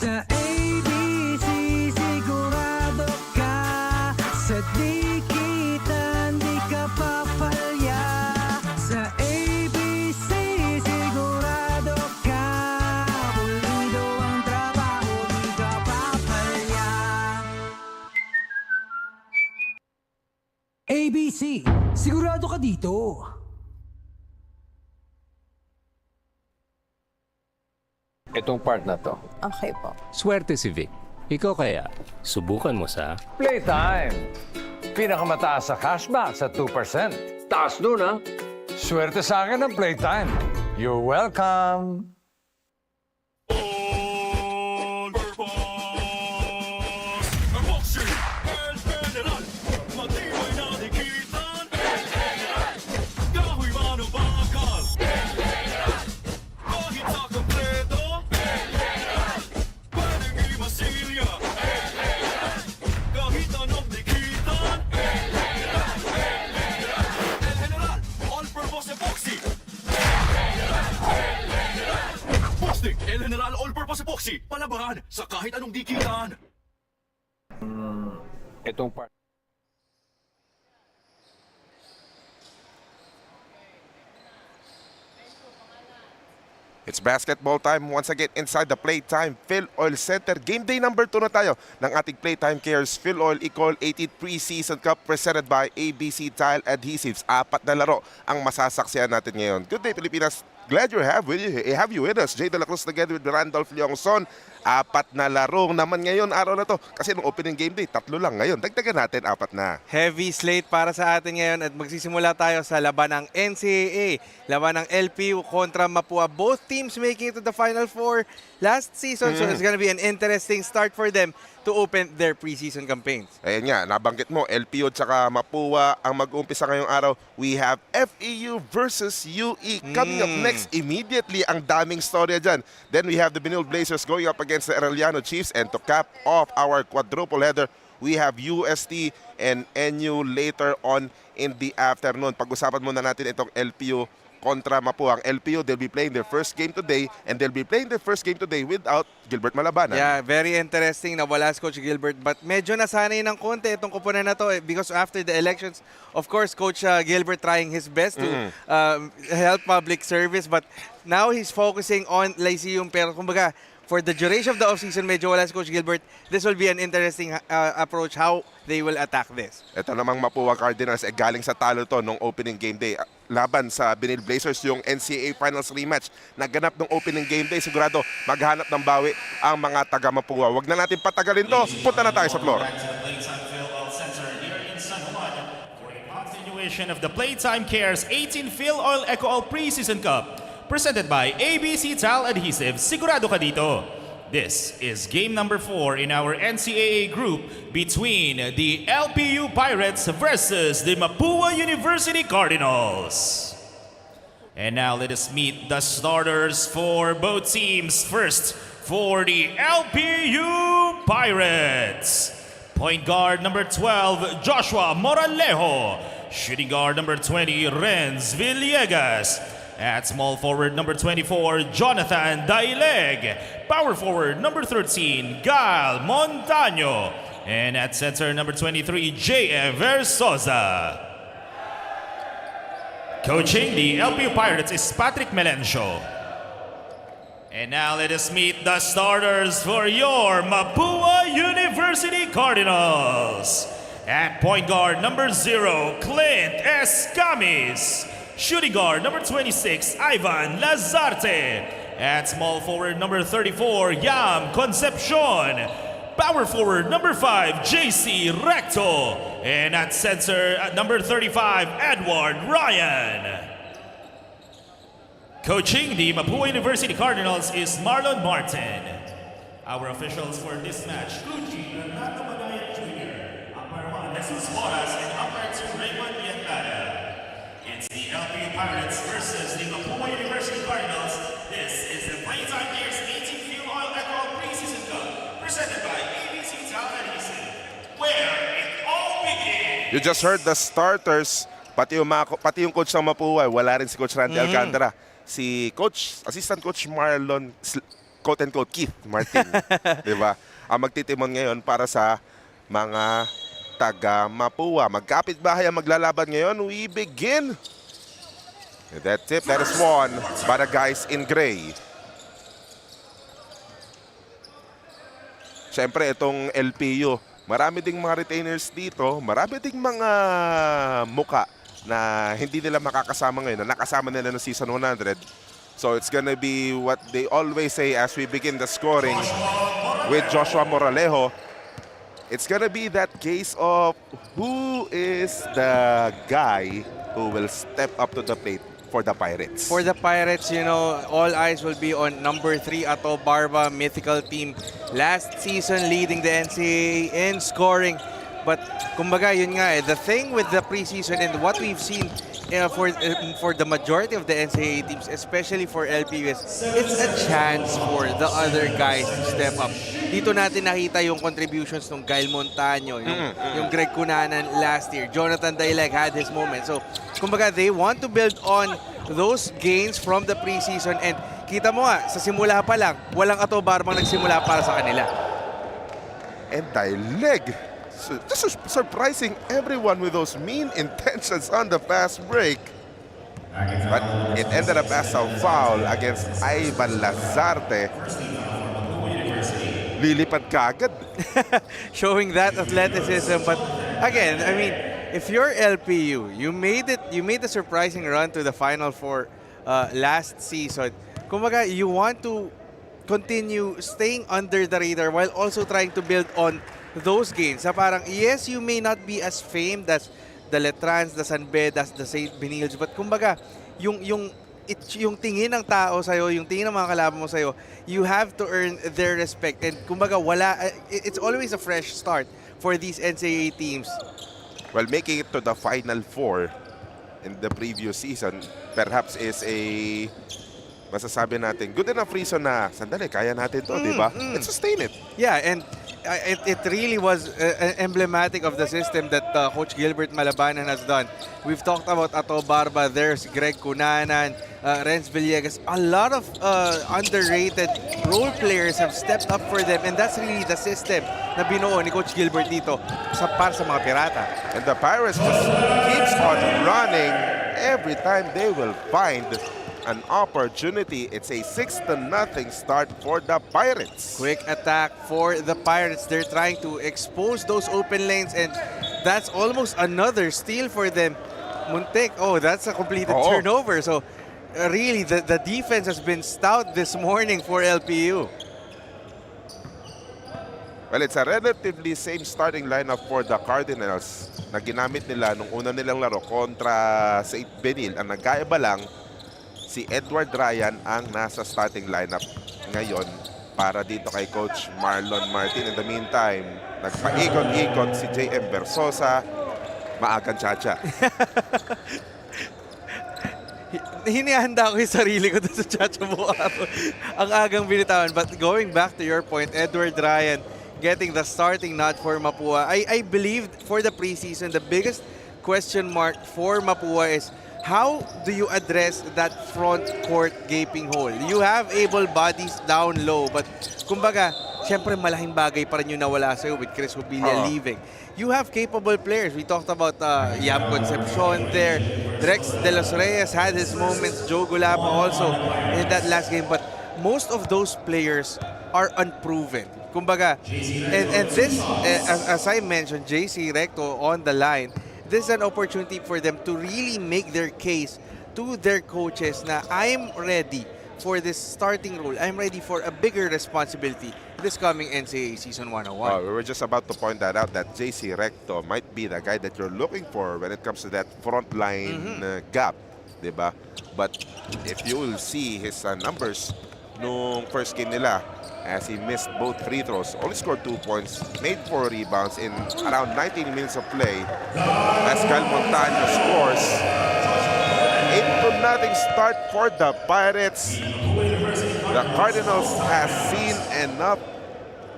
Sa ABC sigurado ka, sa dikitan di ka papalya. Sa ABC sigurado ka, pulido ang trabaho, di ka papalya. ABC, sigurado ka dito. Itong part na to. Okay po. Swerte si Vic. Ikaw kaya, subukan mo sa... Playtime! Pinakamataas sa cashback sa 2%. Taas nun, ha? Swerte sa akin ng Playtime. You're welcome! El General All-Purpose Epoxy, palabahan sa kahit anong dikitan. Itong part. It's basketball time once again inside the Playtime Filoil Center. Game day number 2 na tayo ng ating PlayTime Cares Filoil EcoOil 18th Preseason Cup presented by ABC Tile Adhesives. 4 na laro ang masasaksihan natin ngayon. Good day, Pilipinas. Glad you have you with us. Jay De La Cruz together with Randolph Leongson. 4 na laro naman ngayon araw na to. Kasi nung opening game day, 3 lang ngayon. Dagdagan natin, 4 na. Heavy slate para sa atin ngayon at magsisimula tayo sa laban ng NCAA, laban ng LPU kontra Mapua. Both teams making it to the Final Four last season, so it's gonna be an interesting start for them to open their preseason campaigns. Ayan nga, nabanggit mo, LPU at saka Mapua ang mag-uumpisa ngayong araw. We have FEU versus UE coming up next immediately. Ang daming storya dyan. Then we have the Benil Blazers going up against the Arellano Chiefs. And to cap off our quadruple header, we have UST and NU later on in the afternoon. Pag-usapan muna natin itong LPU kontra Mapua. Ang LPU, they'll be playing their first game today and they'll be playing their first game today without Gilbert Malabanan. Yeah, very interesting na wala si Coach Gilbert, but medyo nasanay ng konti itong kupunan na to because after the elections, of course, Coach Gilbert trying his best to help public service, but now he's focusing on Lyceum. Pero kumbaga, for the duration of the offseason, medyo wala si Coach Gilbert. This will be an interesting approach how they will attack this. Ito namang Mapua Cardinals, galing sa talo to nung opening game day. Laban sa Benil Blazers, yung NCAA Finals rematch. Naganap nung opening game day. Sigurado maghanap ng bawi ang mga taga Mapua. Huwag na natin patagalin to. Punta na tayo sa floor. Continuation of the PlayTime Cares 18th Filoil EcoOil Preseason Cup, presented by ABC Tile Adhesive. Sigurado ka dito. This is game number 4 in our NCAA group between the LPU Pirates versus the Mapua University Cardinals. And now let us meet the starters for both teams. First, for the LPU Pirates, point guard number 12, Joshua Moralejo. Shooting guard number 20, Renz Villegas. At small forward number 24, Jonathan Daileg. Power forward number 13, Gal Montaño. And at center number 23, J.M. Versosa. Coaching the LPU Pirates is Patrick Melencio. And now let us meet the starters for your Mapua University Cardinals. At point guard number 0, Clint Escamis. Shooting guard number 26, Ivan Lazarte. At small forward number 34, Yam Concepcion. Power forward number 5, JC Recto. And at center at number 35, Edward Ryan. Coaching the Mapua University Cardinals is Marlon Martin. Our officials for this match, Kuchi Renato Manaya Jr., umpire 1, Jesus Horas, and umpire 2, Raymond Yantada. It's the LPU Pirates versus the Mapua University Cardinals. This is the PlayTime Cares 18th Filoil EcoOil Preseason Cup, presented by ABC Tile Adhesive, where it all begins. You just heard the starters, pati yung coach ng Mapua, wala rin si Coach Randy Alcantara. Si Coach, Assistant Coach Marlon quote-unquote Keith Martin. Diba? Ang magtitimon ngayon para sa mga taga Mapua. Magkapit-bahay ang maglalaban ngayon. We begin. With that tip, that is won by the guys in gray. Siyempre, itong LPU, marami ding mga retainers dito, marami ding mga muka na hindi nila makakasama ngayon, na nakasama nila ng season 100. So it's gonna be what they always say as we begin the scoring with Joshua Moralejo. It's gonna be that case of who is the guy who will step up to the plate for the Pirates. For the Pirates, you know, all eyes will be on number 3, Ato Barba, mythical team. Last season, leading the NCAA in scoring. But, kumbaga, yun nga the thing with the preseason and what we've seen for the majority of the NCAA teams, especially for LPU, it's a chance for the other guys to step up. Dito natin nakita yung contributions ng Gail Montaño, yung Greg Cunanan last year. Jonathan Daileg had his moment. So, kumbaga, they want to build on those gains from the preseason. And kita mo nga, sa simula pa lang, walang Ato Barbang nagsimula para sa kanila. And Daileg, just surprising everyone with those mean intentions on the fast break. But it ended up as a foul against Ivan Lazarte. Lilipad kagad. Showing that athleticism. But again, I mean, if you're LPU, you made a surprising run to the Final Four last season. Kumbaga, you want to continue staying under the radar while also trying to build on those gains. Sa parang, yes, you may not be as famed as the Letrans, the San Bedas, the St. Benils, but kumbaga, yung tingin ng tao sa'yo, yung tingin ng mga kalaban mo sa'yo, you have to earn their respect. And kumbaga, it's always a fresh start for these NCAA teams. Well, making it to the Final Four in the previous season, perhaps is a, masasabi natin, good enough reason na, sandali, kaya natin to, di ba? Let's sustain it. Yeah, and it really was emblematic of the system that Coach Gilbert Malabanan has done. We've talked about Ato Barba, there's Greg Cunanan, Renz Villegas. A lot of underrated role players have stepped up for them, and that's really the system na binuo ni Coach Gilbert dito para sa mga Pirata. And the Pirates just keeps on running every time they will find an opportunity. It's a 6-0 start for the Pirates. Quick attack for the Pirates. They're trying to expose those open lanes, and that's almost another steal for them. Muntik, that's a completed turnover. So really, the defense has been stout this morning for LPU. Well, it's a relatively same starting lineup for the Cardinals na ginamit nila nung una nilang laro kontra St. Benil. Ang nagkaiba lang, si Edward Ryan ang nasa starting lineup ngayon para dito kay Coach Marlon Martin. In the meantime, nagpaikot-ikot si JM Versosa, maagang tsacha. Hinihanda ko yung sarili ko sa tsacha mo. Ang agang binitawan. But going back to your point, Edward Ryan getting the starting nod for Mapua. I believe for the preseason, the biggest question mark for Mapua is how do you address that front court gaping hole? You have able bodies down low, but kumbaga, syempre malaking bagay pa rin yung nawala sa'yo with Chris Hubilla leaving. You have capable players. We talked about Yam Concepcion there. Rex De Los Reyes had his moments. Joe Gulapa also in that last game. But most of those players are unproven. Kumbaga, and this, as I mentioned, JC Recto on the line, this is an opportunity for them to really make their case to their coaches na I'm ready for this starting role. I'm ready for a bigger responsibility this coming NCAA Season 101. We were just about to point that out, that JC Recto might be the guy that you're looking for when it comes to that front line gap, diba? But if you will see his numbers nung first game nila, as he missed both free throws, only scored 2 points, made 4 rebounds in around 19 minutes of play. As Cal Montaño scores, 8-0 start for the Pirates. The Cardinals has seen enough.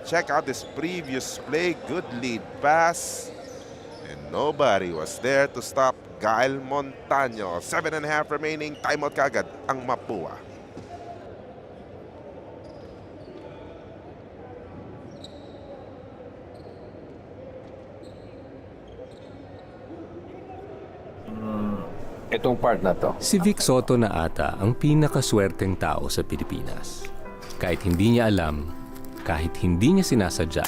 Check out this previous play, good lead pass, and nobody was there to stop Gael Montaño. 7.5 remaining, timeout kagad ang Mapua. itong part na to. Si Vic Soto na ata ang pinakaswerteng tao sa Pilipinas. Kahit hindi niya alam, kahit hindi niya sinasadya.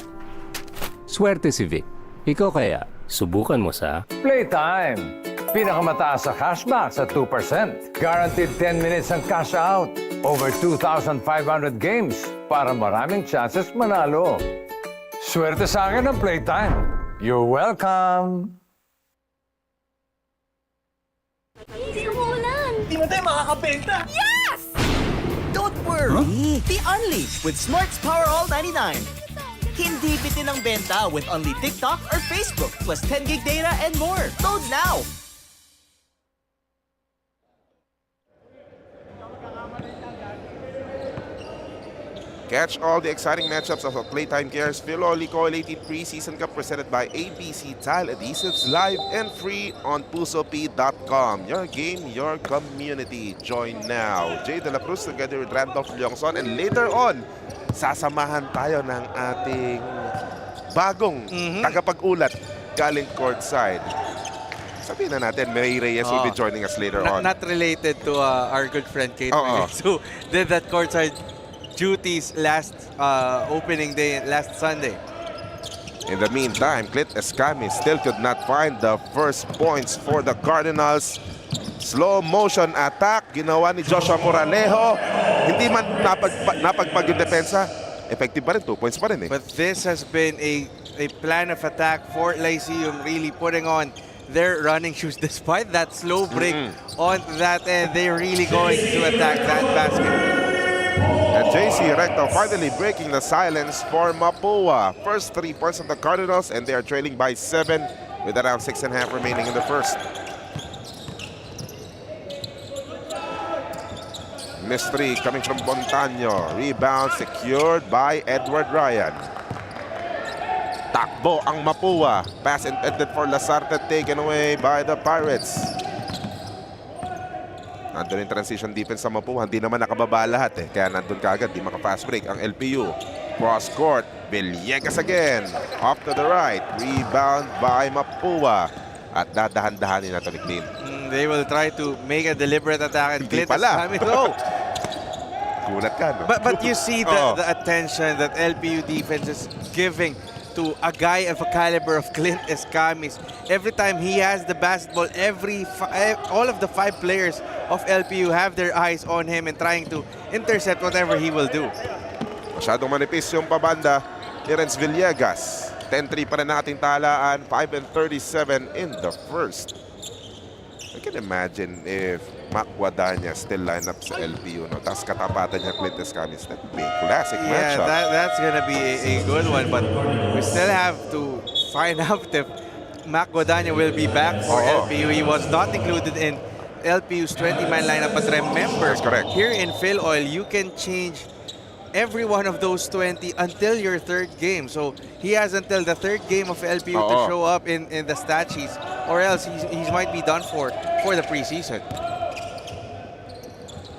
Swerte si Vic. Ikaw kaya, subukan mo sa Playtime! Pinakamataas sa cashback sa 2%. Guaranteed 10 minutes ang cash out. Over 2,500 games para maraming chances manalo. Swerte sa akin ng Playtime. You're welcome! Hindi umuulan! Di mo tayo makakabenta! Yes! Don't worry! Be unleashed with Smart's Power All 99. Hindi bitin ang benta with only TikTok or Facebook plus 10 gig data and more. Load now! Catch all the exciting matchups of the PlayTime Cares Filoil EcoOil 18th Preseason Cup presented by ABC Tile Adhesives live and free on pusop.com. Your game, your community. Join now. Jay De La Cruz together with Randolph Leongson, and later on, sasamahan tayo ng ating bagong tagapag-ulat galing courtside. Sabihin na natin, May Reyes will be joining us later on. Not related to our good friend Kate Reyes, who did that courtside duties last opening day, last Sunday. In the meantime, Clint Escami still could not find the first points for the Cardinals. Slow motion attack, ginawa ni Joshua Moralejo. Hindi man napagpag yung depensa. Effective pa rin, 2 points pa rin eh. But this has been a plan of attack for Lyceum, really putting on their running shoes. Despite that slow break on that end, they're really going to attack that basket. And JC Recto finally breaking the silence for Mapua. First 3 points of the Cardinals, and they are trailing by 7 with around 6.5 remaining in the first. Mystery coming from Bontaño. Rebound secured by Edward Ryan. Takbo ang Mapua. Pass intended for Lasarte, taken away by the Pirates. Nandun yung transition defense sa Mapua. Hindi naman nakababa lahat eh. Kaya nandun kaagad. Di maka-fast break ang LPU. Cross court. Villegas again. Off to the right. Rebound by Mapua. At dadahan-dahanin na ito ni Clint. They will try to make a deliberate attack. And Hindi Clint pala. no. Gulat ka, no? But you see the attention that LPU defense is giving to a guy of a caliber of Clint Escamis. Every time he has the basketball, all of the 5 players of LPU have their eyes on him and trying to intercept whatever he will do. Masyadong manipis yung pabanda ni Renz Villegas. 10-3 pa rin nating talaan. 5-37 in the first. I can imagine if Mapua still line up sa LPU, no? Tapos katapatan niya Clint Escamis. That would be a classic matchup. Yeah, that's gonna be a good one, but we still have to find out if Mac Guadagna will be back for LPU. He was not included in LPU's 20-man lineup, but remember, That's correct. Here in Filoil, you can change every one of those 20 until your third game. So he has until the third game of LPU to show up in the stat sheets, or else he might be done for the preseason.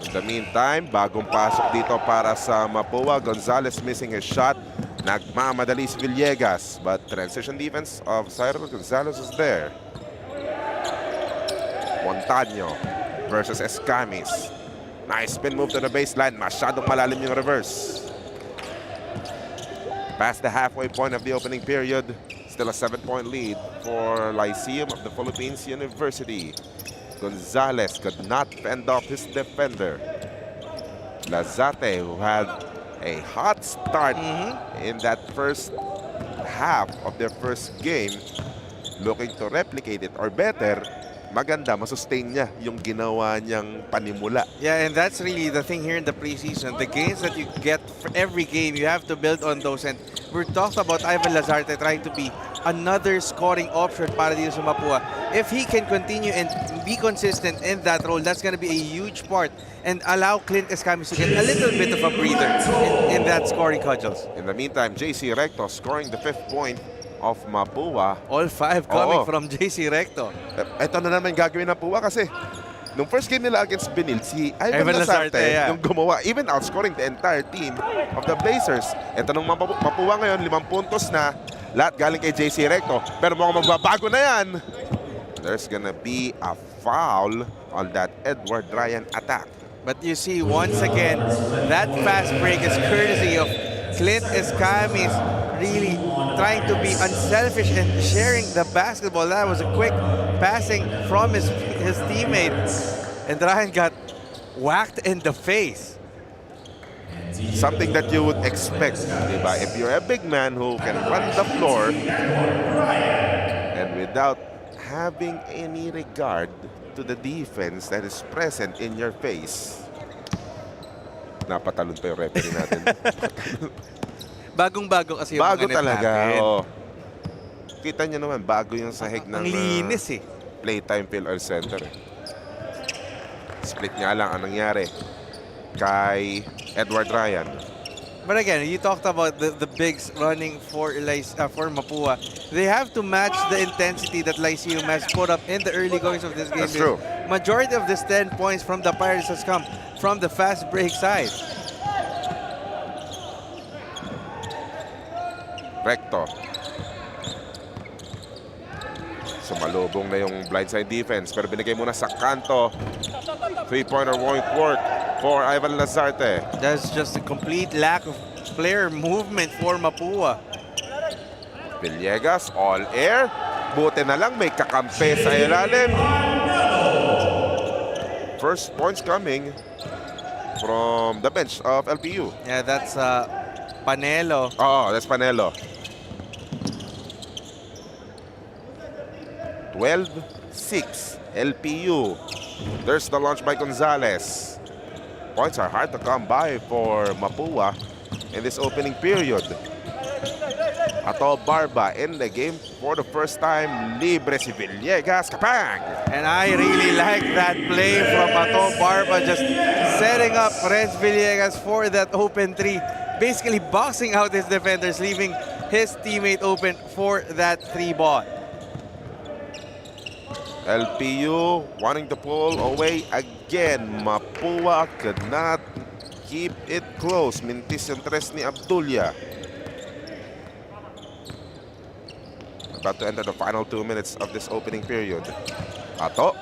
In the meantime, bagong pasok dito para sa Mapua. Gonzalez missing his shot. Nagmamadali si Villegas, but transition defense of Cyril Gonzalez is there. Montaño versus Escamis. Nice spin move to the baseline. Masyadong malalim yung reverse. Past the halfway point of the opening period. Still a 7-point lead for Lyceum of the Philippines University. Gonzalez could not fend off his defender. Lazate, who had a hot start in that first half of their first game, looking to replicate it or better, maganda, masustain niya yung ginawa niyang panimula. Yeah, and that's really the thing here in the preseason. The gains that you get for every game, you have to build on those. And we're talking about Ivan Lazarte trying to be another scoring option para dito sa Mapua. If he can continue and be consistent in that role, that's going to be a huge part and allow Clint Escamis to get a little bit of a breather in that scoring cudgels. In the meantime, JC Recto scoring the 5th point of Mapua. All 5 coming from JC Recto. Ito na naman gagawin ng Mapua kasi nung first game nila against Benil, si Ivan Lazarte yung gumawa, even outscoring the entire team of the Blazers. Ito nung Mapua ngayon, 5 puntos na, lahat galing kay JC Recto. Pero mukhang magbabago na yan. there's gonna be a foul on that Edward Ryan attack. But you see, once again, that fast break is courtesy of Clint Escamis really trying to be unselfish and sharing the basketball. That was a quick passing from his teammate. And Ryan got whacked in the face. Something that you would expect, diba? If you're a big man who can run the floor and without having any regard to the defense that is present in your face. Napatalon pa yung referee natin. Bagong-bago kasi yung Bago mga net talaga. natin. Oh. Kita nyo naman, bago yung sahig ng Ang linis eh. PlayTime Cares Center. Split nga lang ang nangyari kay Edward Ryan. But again, you talked about the bigs running for Mapua. They have to match the intensity that Lyceum has put up in the early goings of this game. That's true. Majority of this 10 points from the Pirates has come from the fast break side. Recto. Sumalubong na yung blindside defense pero binigay muna sa kanto. Three-pointer won't work for Ivan Lazarte. That's just a complete lack of player movement for Mapua. Villegas, all air. Buti na lang may kakampi sa ilalim. First points coming from the bench of LPU. Yeah, that's Panelo. Oh, that's Panelo. 12-6, LPU. There's the launch by Gonzalez. Points are hard to come by for Mapua in this opening period. Ato Barba in the game for the first time. Libre si Villegas. Kapang! And I really like that play from Ato Barba, just setting up Renz Villegas for that open three. Basically boxing out his defenders, leaving his teammate open for that three ball. LPU wanting to pull away again. Mapua could not keep it close. Mintis yung tres ni Abdullah. About to enter the final 2 minutes of this opening period. Ato.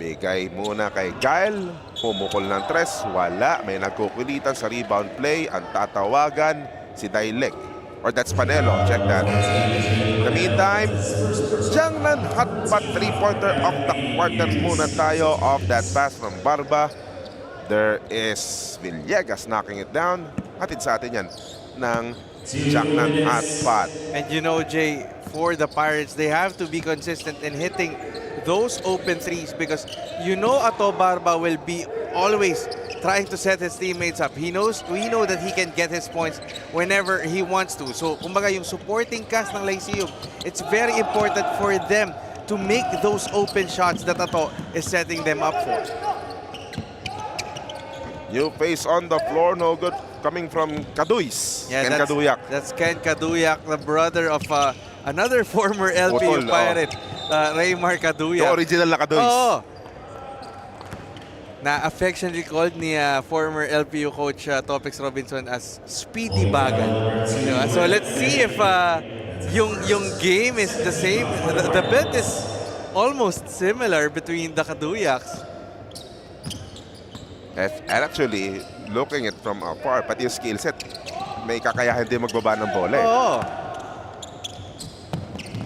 Bigay muna kay Gael. Pumukol ng tres. Wala. May nagkukulitan sa rebound play. Ang tatawagan si Dailek. Or that's Panelo. Check that. In the meantime, Janglan hotpot three-pointer of the quarter muna tayo of that pass from Barba. There is Villegas knocking it down. Hatid sa atin yan ng Janglan hotpot. And you know, Jay, for the Pirates, they have to be consistent in hitting those open threes because you know Ato Barba will be always trying to set his teammates up. We know that he can get his points whenever he wants to. So, kumbaga yung supporting cast ng Lyceum, it's very important for them to make those open shots that Ato is setting them up for. New face on the floor, no good coming from Kaduys. Yeah, Ken Kaduyak. That's Ken Kaduyak, the brother of another former LPU Utol, Pirate, Raymar Kaduyak. The original na Kaduys. Oo. Na affectionately called ni former LPU coach Topix Robinson as Speedy Bagal. Diba? So let's see if yung game is the same. The bet is almost similar between the Kaduyaks. And actually, looking at from afar, pati yung skill set, may kakayahan din magbaba ng bola. Oo.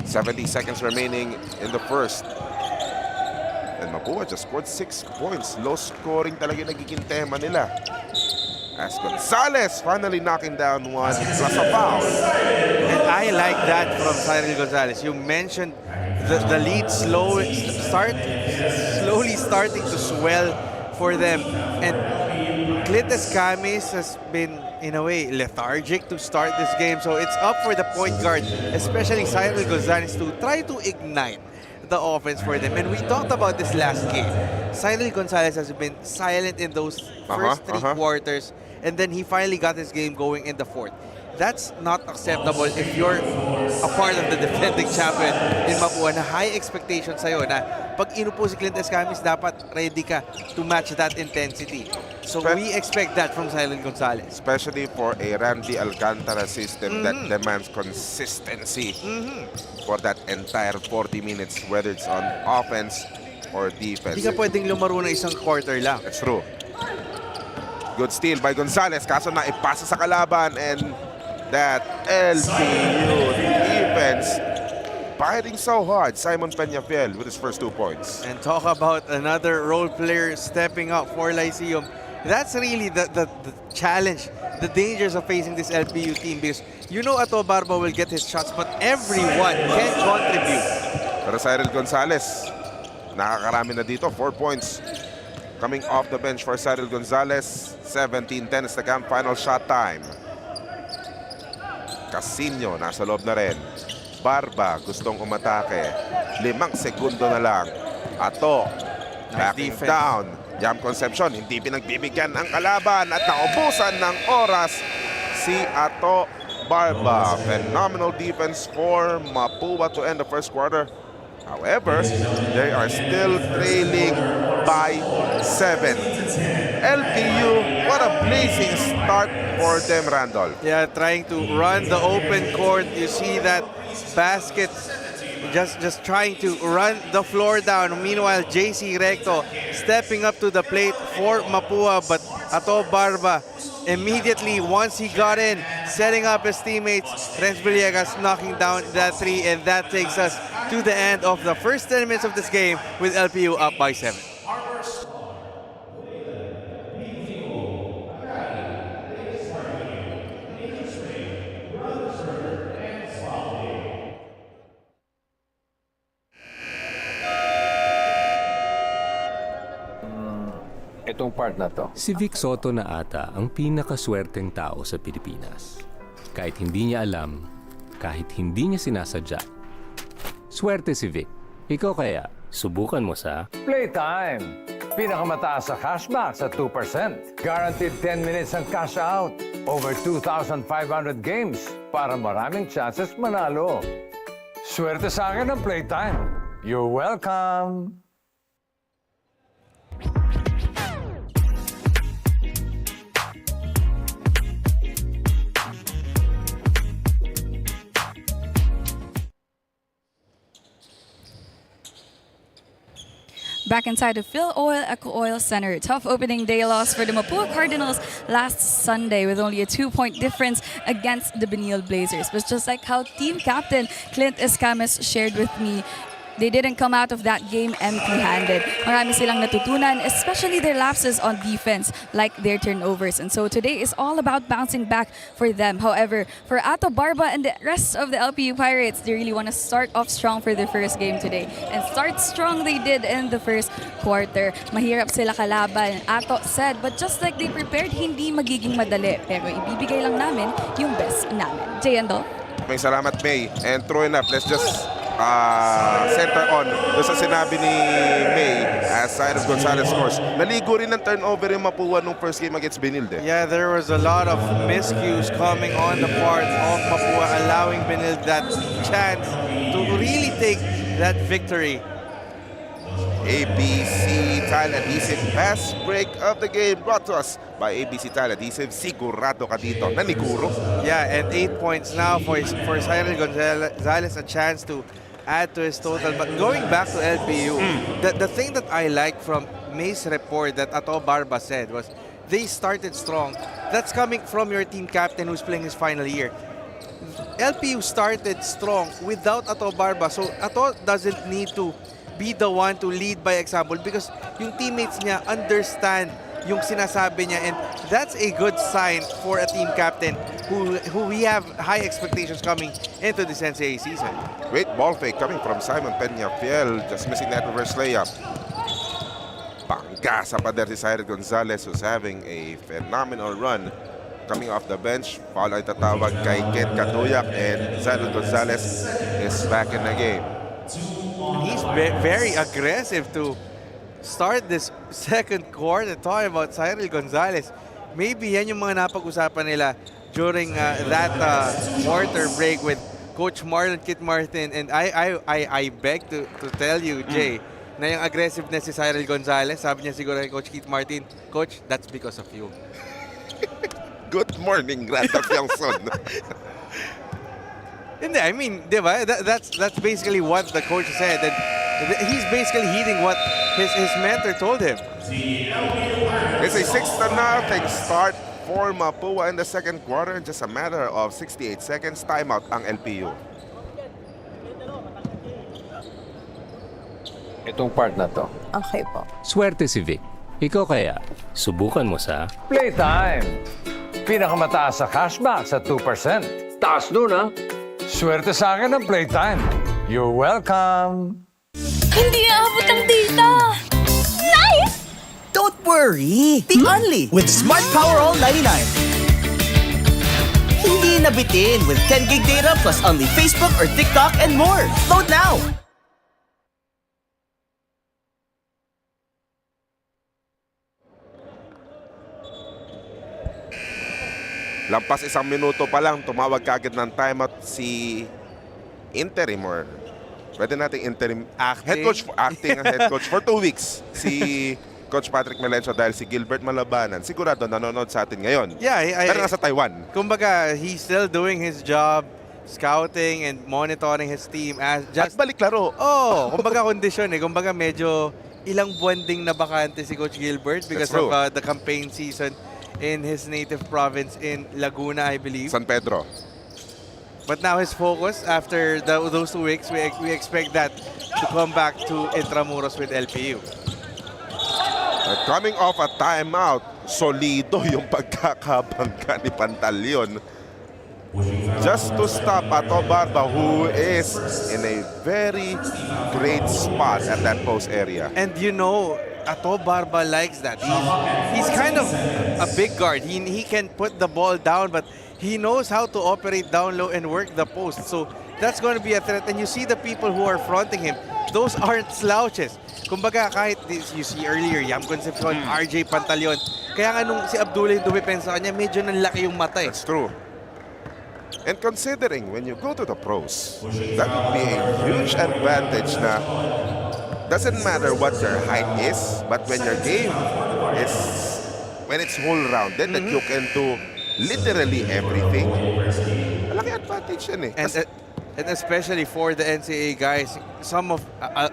70 seconds remaining in the first. And Mapua just scored 6 points. Low scoring talaga yung nagiging tema nila. As Gonzalez finally knocking down one plus a foul. And I like that from Cyril Gonzalez. You mentioned the lead slowly starting to swell for them. And Clint Escamis has been, in a way, lethargic to start this game. So it's up for the point guard, especially Cyril Gonzalez, to try to ignite the offense for them. And we talked about this last game. Cyril Gonzalez has been silent in those first three quarters, and then he finally got his game going in the fourth. that's not acceptable if you're a part of the defending champion in Mapua na high expectation sa'yo na pag inupo si Clint Escamis, dapat ready ka to match that intensity. So we expect that from Cyril Gonzalez. Especially for a Randy Alcantara system that demands consistency for that entire 40 minutes, whether it's on offense or defense. Hindi ka pwedeng lumaro na isang quarter lang. That's true. Good steal by Gonzalez, kaso na ipasa sa kalaban, and that LPU defense fighting so hard. Simon Peñafiel with his first 2 points. And talk about another role player stepping up for Lyceum. That's really the challenge, the dangers of facing this LPU team, because you know Ato Barba will get his shots, but everyone can contribute. Pero Cyril Gonzalez, nakakarami na dito, 4 points. Coming off the bench for Cyril Gonzalez, 17-10 is the camp final shot time. Casino nasa loob na rin. Barba gustong umatake. 5 segundo na lang. Ato, backing down. Jam Concepcion, hindi pinagbibigyan ang kalaban at naubusan ng oras si Ato Barba. Phenomenal defense for Mapua to end the first quarter. However, they are still trailing by 7. LPU, what a blazing start for them, Randolph. Yeah, trying to run the open court. You see that basket, just trying to run the floor down. Meanwhile, JC Recto stepping up to the plate for Mapua, but Ato Barba immediately, once he got in, setting up his teammates. Renz Villegas knocking down that 3, and that takes us to the end of the first 10 minutes of this game with LPU up by 7. Itong part na to. Si Vic Soto na ata ang pinakaswerteng tao sa Pilipinas. Kahit hindi niya alam, kahit hindi niya sinasadya. Swerte si Vic. Ikaw kaya, subukan mo sa PlayTime. Pinakamataas sa cashback sa 2%. Guaranteed 10 minutes ang cash out. Over 2,500 games para maraming chances manalo. Swerte sa akin ang PlayTime. You're welcome. Back inside the Filoil EcoOil Center. Tough opening day loss for the Mapua Cardinals last Sunday with only a 2-point difference against the Benil Blazers. But just like how team captain Clint Escamis shared with me, they didn't come out of that game empty-handed. Marami silang natutunan, especially their lapses on defense, like their turnovers. And so today is all about bouncing back for them. However, for Ato Barba and the rest of the LPU Pirates, they really want to start off strong for their first game today. And start strong they did in the first quarter. Mahirap sila kalaban, Ato said, but just like they prepared, hindi magiging madali. Pero ibibigay lang namin yung best namin. Jay Ando? May salamat, May. And true enough, let's just center on doon sa sinabi ni May as Cyril Gonzalez scores. Naligo rin ng turnover yung Mapua nung first game against Benil. Yeah, there was a lot of miscues coming on the part of Mapua, allowing Benil that chance to really take that victory. ABC Tile Adhesive fast break of the game brought to us by ABC Tile Adhesive. Sigurado ka dito. Naniguro. Yeah, and 8 points now for Cyril Gonzalez, a chance to add to his total. But going back to LPU, the thing that I like from May's report that Ato Barba said was they started strong. That's coming from your team captain who's playing his final year. LPU started strong without Ato Barba, so Ato doesn't need to be the one to lead by example because yung teammates niya understand yung sinasabi niya, and that's a good sign for a team captain who we have high expectations coming into this NCAA season. Great ball fake coming from Simon Peñafiel, just missing that reverse layup. Bangga sa pader si Cyril Gonzalez, who's having a phenomenal run. Coming off the bench, foul ay tatawag kay Ken Katuyak, and Cyril Gonzalez is back in the game. And he's very aggressive to start this second quarter. Talking about Cyril Gonzalez, maybe yan yung mga napag-usapan nila during that quarter break with Coach Marlon Kit Martin. And I beg to tell you, Jay, na yung aggressiveness si Cyril Gonzalez, sabi niya siguro kay Coach Kit Martin, Coach, that's because of you. Good morning, Granda Fiangson. Hindi, I mean, di ba? That's basically what the coach said. And he's basically heeding what his mentor told him. It's a 6-0 start for Mapua in the second quarter. Just a matter of 68 seconds. Timeout ang LPU. Itong part na to. Okay po. Swerte si Vic. Ikaw kaya, subukan mo sa Playtime! Pinakamataas sa cashback sa 2%. Taas nun, ha? Swerte sa akin ang Playtime. You're welcome! Hindi aabot ang data! Nice! Don't worry! Be only with Smart Power All 99. Hindi nabitin with 10 gig data plus only Facebook or TikTok and more. Load now! Lampas 1 minuto pa lang, tumawag kagad ng timeout si interim or pwede nating interim Acting. head coach for 2 weeks. Si Coach Patrick Melencio dahil si Gilbert Malabanan sigurado nanonood sa atin ngayon. Yeah, Pero nasa Taiwan. Kumbaga, he's still doing his job, scouting and monitoring his team as At just balik laro. kumbaga kondisyon kumbaga medyo ilang buwan ding nabakante si Coach Gilbert because That's true. of the campaign season in his native province in Laguna, I believe. San Pedro. But now his focus after those 2 weeks, we expect that to come back to Intramuros with LPU. Coming off a timeout, solido yung pagkakabangga ni Pantalyon. Just to stop Ato Barba, who is in a very great spot at that post area. And you know, Ato Barba likes that. He's kind of a big guard. He can put the ball down, but he knows how to operate down low and work the post. So that's going to be a threat. And you see the people who are fronting him, those aren't slouches. Kumbaga, kahit you see earlier, Yam Concepcion, RJ Pantaleon. Kaya nga nung si Abdullah yung dumipensa kanya, medyo nanlaki yung mata eh. That's true. And considering when you go to the pros, that would be a huge advantage na doesn't matter what your height is, but when your game is, when it's whole-rounded, that you can do literally everything, malaki advantage yan eh. And especially for the NCAA guys,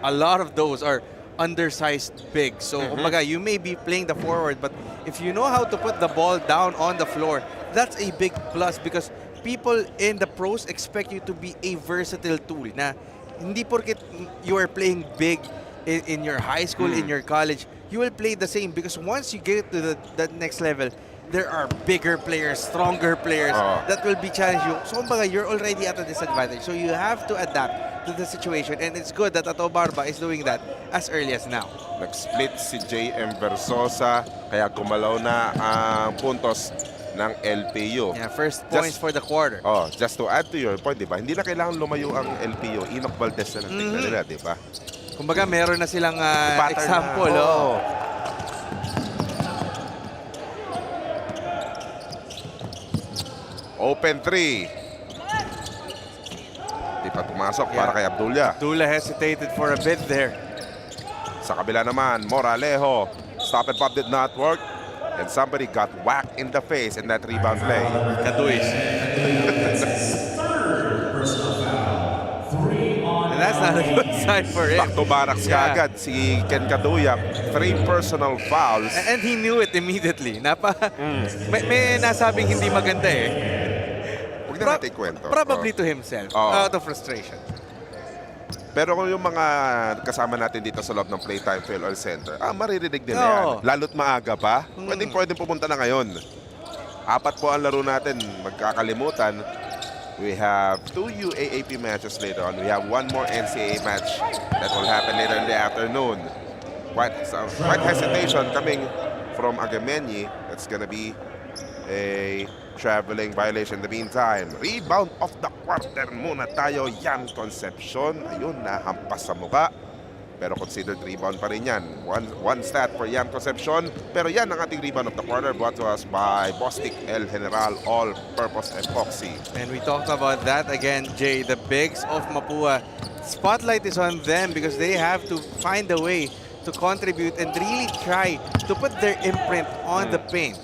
a lot of those are undersized big. So kumbaga, you may be playing the forward, but if you know how to put the ball down on the floor, that's a big plus because people in the pros expect you to be a versatile tool na hindi porket you are playing big in your high school, in your college, you will play the same because once you get to the next level, there are bigger players, stronger players that will be challenging you. So kumbaga, you're already at a disadvantage. So you have to adapt to the situation and it's good that Ato Barba is doing that as early as now. Nag-split si JM Versosa, kaya gumalaw na ang puntos ng LPU. Yeah, first points for the quarter. Just to add to your point, di ba? Hindi na kailangan lumayo ang LPU. Enoch Valdez na tingnan nila, di ba? Kumbaga, meron na silang Pattern example. na. Open 3. Di pa pumasok para kay Abdullah. Abdullah hesitated for a bit there. Sa kabila naman, Moralejo. Stop and pop did not work. And somebody got whacked in the face in that rebound play. Kaduis. And that's not a good sign for him. Back to barracks kaagad si Ken Kaduyak. 3 personal fouls. And he knew it immediately. May nasabing hindi maganda eh. Huwag na natin kwento. Probably to himself. Out of frustration. Pero kung yung mga kasama natin dito sa loob ng PlayTime Cares Center, maririnig din yan. Lalo't maaga pa. Pwedeng pupunta na ngayon. 4 po ang laro natin. Magkakalimutan. We have 2 UAAP matches later on. We have 1 more NCAA match that will happen later in the afternoon. Quite hesitation coming from Agamemnon. That's gonna be a traveling violation. In the meantime, rebound of the quarter muna tayo. Yan Concepcion. Ayun, nahampas sa mukha. Pero considered rebound pa rin yan. One stat for Yam Concepcion. Pero yan ang ating rebound of the quarter brought to us by Bostik El General All-Purpose Epoxy. And we talked about that again, Jay. The bigs of Mapua, spotlight is on them because they have to find a way to contribute and really try to put their imprint on the paint.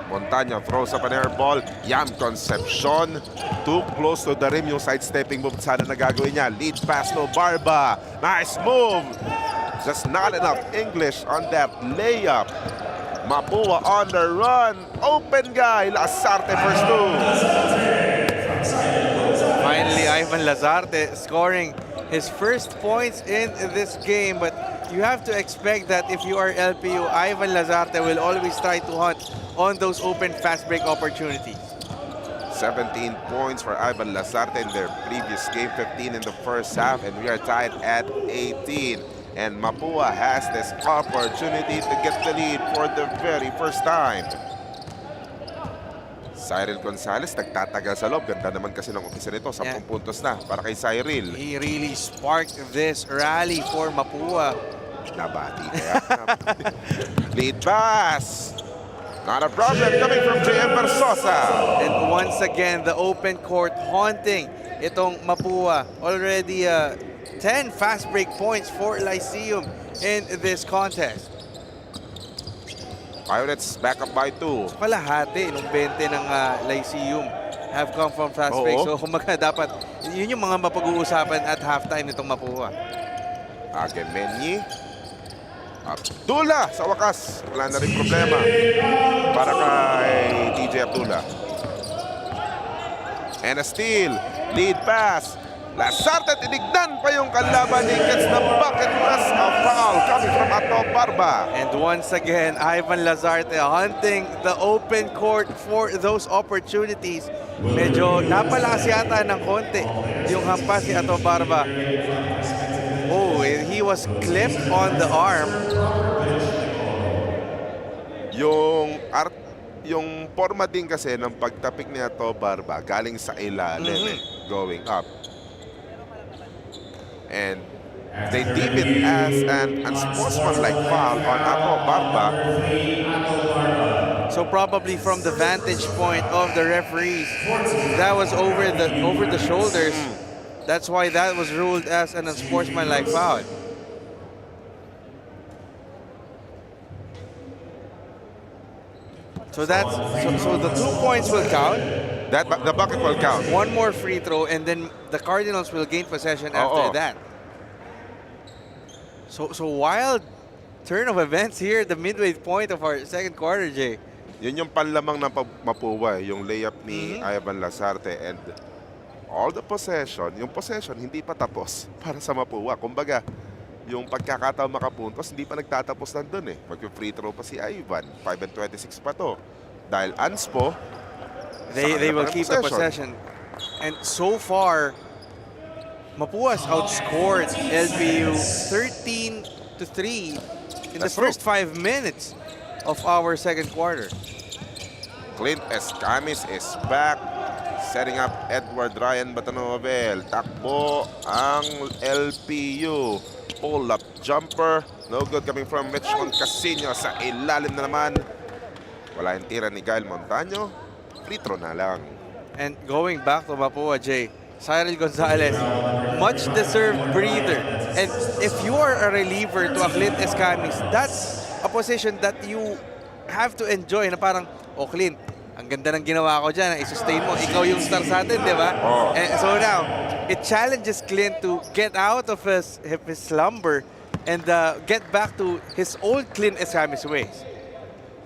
Montaño throws up an air ball. Yam Concepcion too close to the rim. Yung sidestepping move sana na gagawin niya. Lead pass to Barba. Nice move. Just not enough English on that layup. Mapua on the run. Open guy. Lazarte first two. Finally, Ivan Lazarte scoring his first points in this game. But you have to expect that if you are LPU, Ivan Lazarte will always try to hunt on those open fast break opportunities. 17 points for Ivan Lazarte in their previous game, 15 in the first half, and we are tied at 18. And Mapua has this opportunity to get the lead for the very first time. Cyril Gonzalez nagtatagal sa loob. Ganda naman kasi ng umpisa nito. 10 puntos na para kay Cyril. He really sparked this rally for Mapua. Nabati kaya. Lead pass. Not a problem coming from JM Versosa. And once again, the open court haunting itong Mapua. Already 10 fast break points for Lyceum in this contest. Pirates back up by 2. Kalahati nung 20 ng Lyceum have come from fast break. So kumaga dapat, yun yung mga mapag-uusapan at halftime nitong Mapua. Agemenyi. Abdullah sa wakas. Wala na rin problema para kay DJ Abdullah. And a steal. Lead pass. Lazarte tinignan pa yung kalaban. He gets the bucket plus a foul coming from Ato Barba. And once again, Ivan Lazarte hunting the open court for those opportunities. Medyo napalakas yata ng konti yung hampas ni Ato Barba. Oh, he was clipped on the arm. Yung forma din kasi ng pagtapik ni Ato Barba galing sa ilalim going up. And they deem it as an unsportsmanlike foul on Ato Barba. So probably from the vantage point of the referees, that was over the shoulders. That's why that was ruled as an unsportsmanlike foul. So so the 2 points will count. The bucket will count. One more free throw, and then the Cardinals will gain possession after that. So wild turn of events here at the midway point of our second quarter, Jay. Yun yung panlamang ng Mapua, yung layup ni Ivan Lazarte, and all the possession, yung possession hindi pa tapos para sa Mapua. Kumbaga, yung pagkakataon makapuntos, hindi pa nagtatapos nandun eh. Mag-free throw pa si Ivan. 5:26 pa to. Dahil Anspo, they will keep the possession. And so far, Mapua has outscored LPU 13-3 in the first 5 minutes of our second quarter. Clint Escamis is back, setting up Edward Ryan Batanobel. Takbo ang LPU. Pull-up jumper. No good coming from Mitch Moncasino. Sa ilalim na naman. Wala yung tira ni Gael Montaño. Free throw na lang. And going back to Mapua, Jay, Cyril Gonzalez, much deserved breather. And if you are a reliever to a Clint Escamis, that's a position that you have to enjoy. Na parang, oh Clint, ang ganda ng ginawa ko dyan, i-sustain mo. Ikaw yung star sa atin, di ba? And so now, it challenges Clint to get out of his slumber and get back to his old Clint Escamis ways.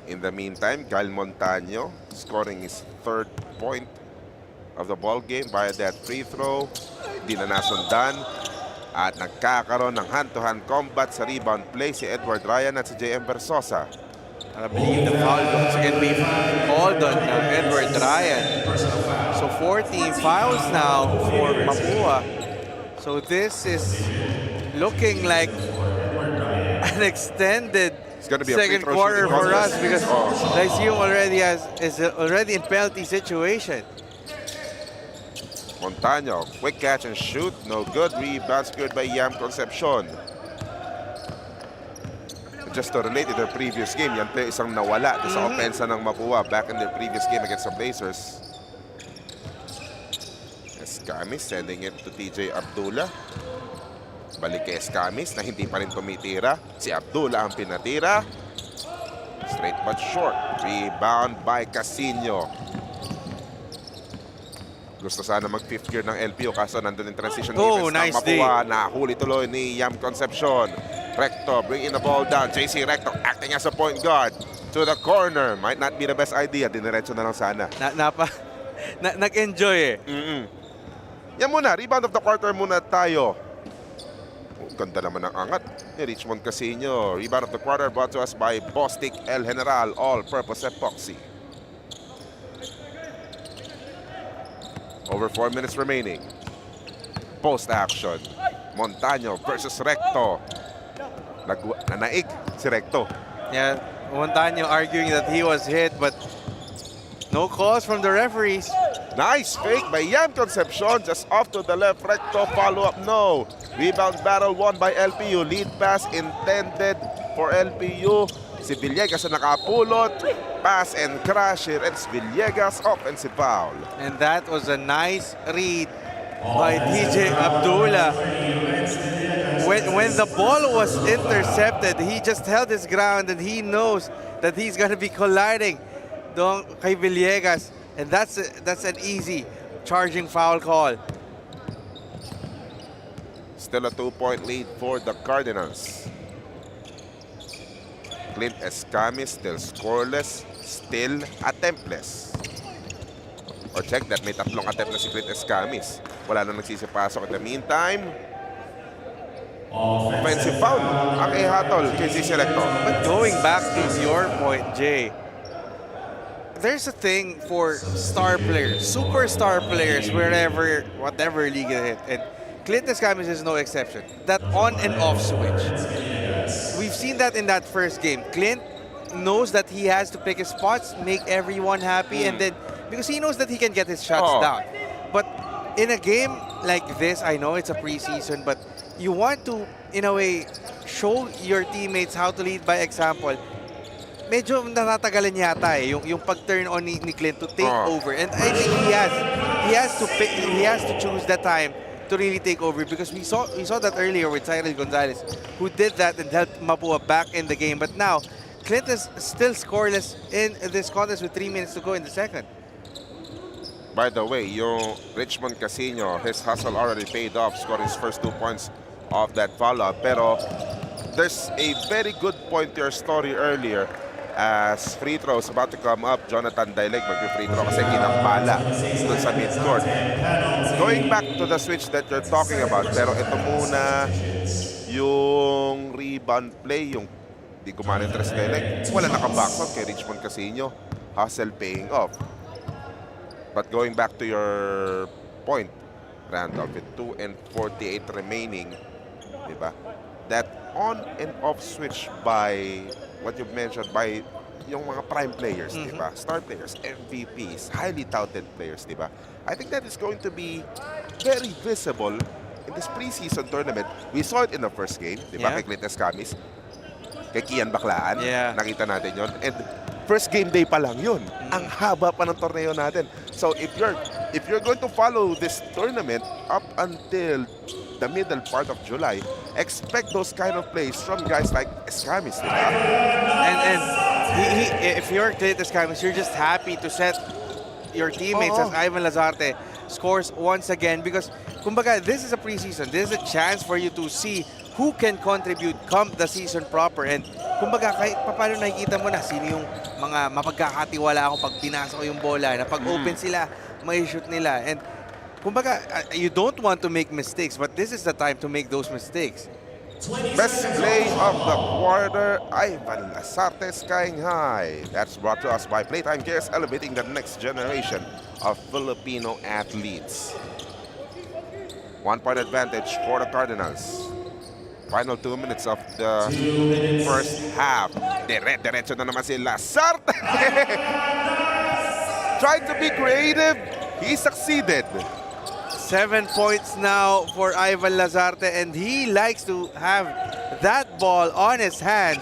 In the meantime, Gael Montaño scoring his 3rd point of the ball game via that free throw. Di na nasundan. At nagkakaroon ng hand-to-hand combat sa rebound play si Edward Ryan at si JM Versosa. I believe the foul once again be called on Edward Ryan. So 14 fouls now for Mapua. So this is looking like an extended second quarter for us because Lyceum is already in penalty situation. Montaño, quick catch and shoot. No good. Rebound secured by Yam Concepcion. just to relate to their previous game, yan pa yung isang nawala sa opensa ng Mapua back in their previous game against the Blazers. Escamis sending it to TJ Abdullah. Balik kay Escamis na hindi pa rin tumitira. Si Abdullah ang pinatira. Straight but short. Rebound by Casino. Gusto sana mag-fifth gear ng LPU kaso nandun in transition defense nice ng Mapua. Nahuli tuloy ni Yam Concepcion. Recto bringing the ball down. JC Recto acting as a point guard. To the corner. Might not be the best idea. Diniretso na lang sana. Nag-enjoy eh. Yan muna. Rebound of the quarter muna tayo. Ganda naman ang angat ni Richmond Casino. Rebound of the quarter brought to us by Bostik El General All-Purpose Epoxy. Over 4 minutes remaining. Post-action. Montaño versus Recto. Nanaig si Recto. Yeah, Montaño arguing that he was hit, but no calls from the referees. Nice fake by Yam Concepcion. Just off to the left. Recto follow-up. No. Rebound battle won by LPU. Lead pass intended for LPU. Si Villegas na nakapulot. Pass and crash. It's Villegas offensive foul. And that was a nice read by TJ Abdullah. When the ball was intercepted, he just held his ground and he knows that he's going to be colliding kay Villegas. And that's an easy charging foul call. Still a 2-point lead for the Cardinals. Clint Escamis still scoreless, still attemptless. Or check that, may tatlong attempt na si Clint Escamis. Wala nang nagsisipasok. In the meantime, offensive foul ang ihatol kay CC Recto. But going back to your point, Jay, there's a thing for star players, superstar players, whatever league they're in. And Clint Escamis is no exception. That on and off switch. We've seen that in that first game. Clint knows that he has to pick his spots, make everyone happy, and then because he knows that he can get his shots down. But in a game like this, I know it's a preseason, but you want to, in a way, show your teammates how to lead by example. Medyo natatagalan yata eh, yung pag-turn on ni Clint to take over. And I think he has to choose that time to really take over, because we saw that earlier with Cyril Gonzalez, who did that and helped Mapua back in the game. But now, Clint is still scoreless in this contest with 3 minutes to go in the second. By the way, yung Richmond Casino, his hustle already paid off, scoring his first 2 points of that follow-up. Pero there's a very good point to your story earlier. As free throws about to come up, Jonathan Daileg mag-free throw kasi kinampala dun sa mid-court. Going back to the switch that you're talking about, pero ito muna yung rebound play, yung di gumana yung tres Daileg. Wala naka-backshot kay Richmond Casino. Hustle paying off. But going back to your point, Randolph, with 2:48 remaining, diba? That on and off switch by what you've mentioned, by yung mga prime players, diba? Star players, MVPs, highly touted players, diba? I think that is going to be very visible in this preseason tournament. We saw it in the first game, diba? Kay Clint Escamis, kay Kian Baclaan, nakita natin yon. And first game day pa lang yun. Ang haba pa ng torneo natin. So if you're going to follow this tournament up until the middle part of July, expect those kind of plays from guys like Escamis. And if you're Clint Escamis, you're just happy to set your teammates as Ivan Lazarte scores once again, because kumbaga, this is a preseason. This is a chance for you to see who can contribute come the season proper. And kumbaga, kahit paano nakikita mo na sino yung mga mapagkakatiwala ako pag pinasa ko yung bola, na pag open sila, may shoot nila. And kumbaga, you don't want to make mistakes, but this is the time to make those mistakes. Best play of the quarter, Ivan Lazarte skying high. That's brought to us by PlayTime Cares, elevating the next generation of Filipino athletes. 1 point advantage for the Cardinals. Final 2 minutes of the first half. Diretso na naman si Lazarte. Tried to be creative. He succeeded. 7 points now for Ivan Lazarte, and he likes to have that ball on his hands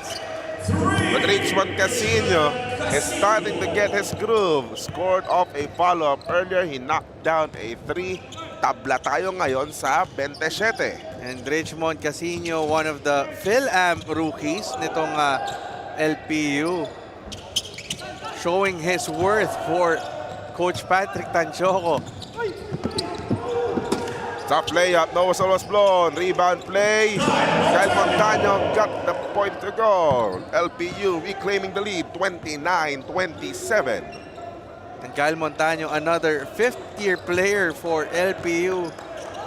But Richmond Casino is starting to get his groove. Scored off a follow-up earlier. He knocked down a 3. Tabla tayo ngayon sa 27. And Richmond Casino, one of the Phil-Am rookies nitong LPU. Showing his worth for Coach Patrick Tanchoco. Top layup, no whistle was blown. Rebound play. Kyle Montaño got the point to go. LPU reclaiming the lead, 29-27. And Kyle Montaño, another fifth-year player for LPU.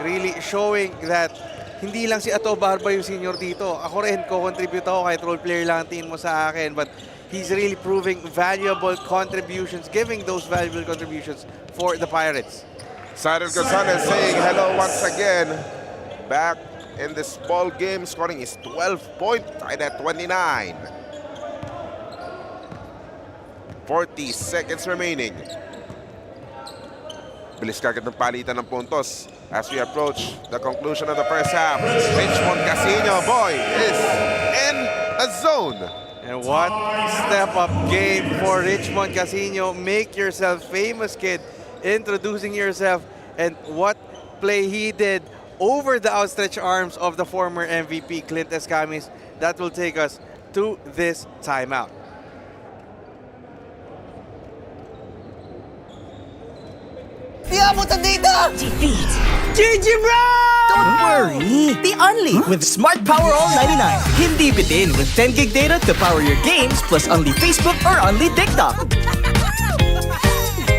Really showing that hindi lang si Ato Barba yung senior dito. Ako rin, co-contribute ako kahit role player lang tingin mo sa akin. But he's really proving valuable contributions, giving those valuable contributions for the Pirates. Cyril Gonzalez saying hello once again. Back in this ball game, scoring is 12-point, tied at 29. 40 seconds remaining. Bilis kagad ng palitan ng puntos as we approach the conclusion of the first half. Richmond Casino, boy, is in a zone. And what step-up game for Richmond Casino. Make yourself famous, kid. Introducing yourself, and what play he did over the outstretched arms of the former MVP, Clint Escamis. That will take us to this timeout. Di abot ang data! Defeat. GG bro! Don't worry! The Only with Smart Power All 99. Hindi bitin with 10 gig data to power your games plus only Facebook or only TikTok.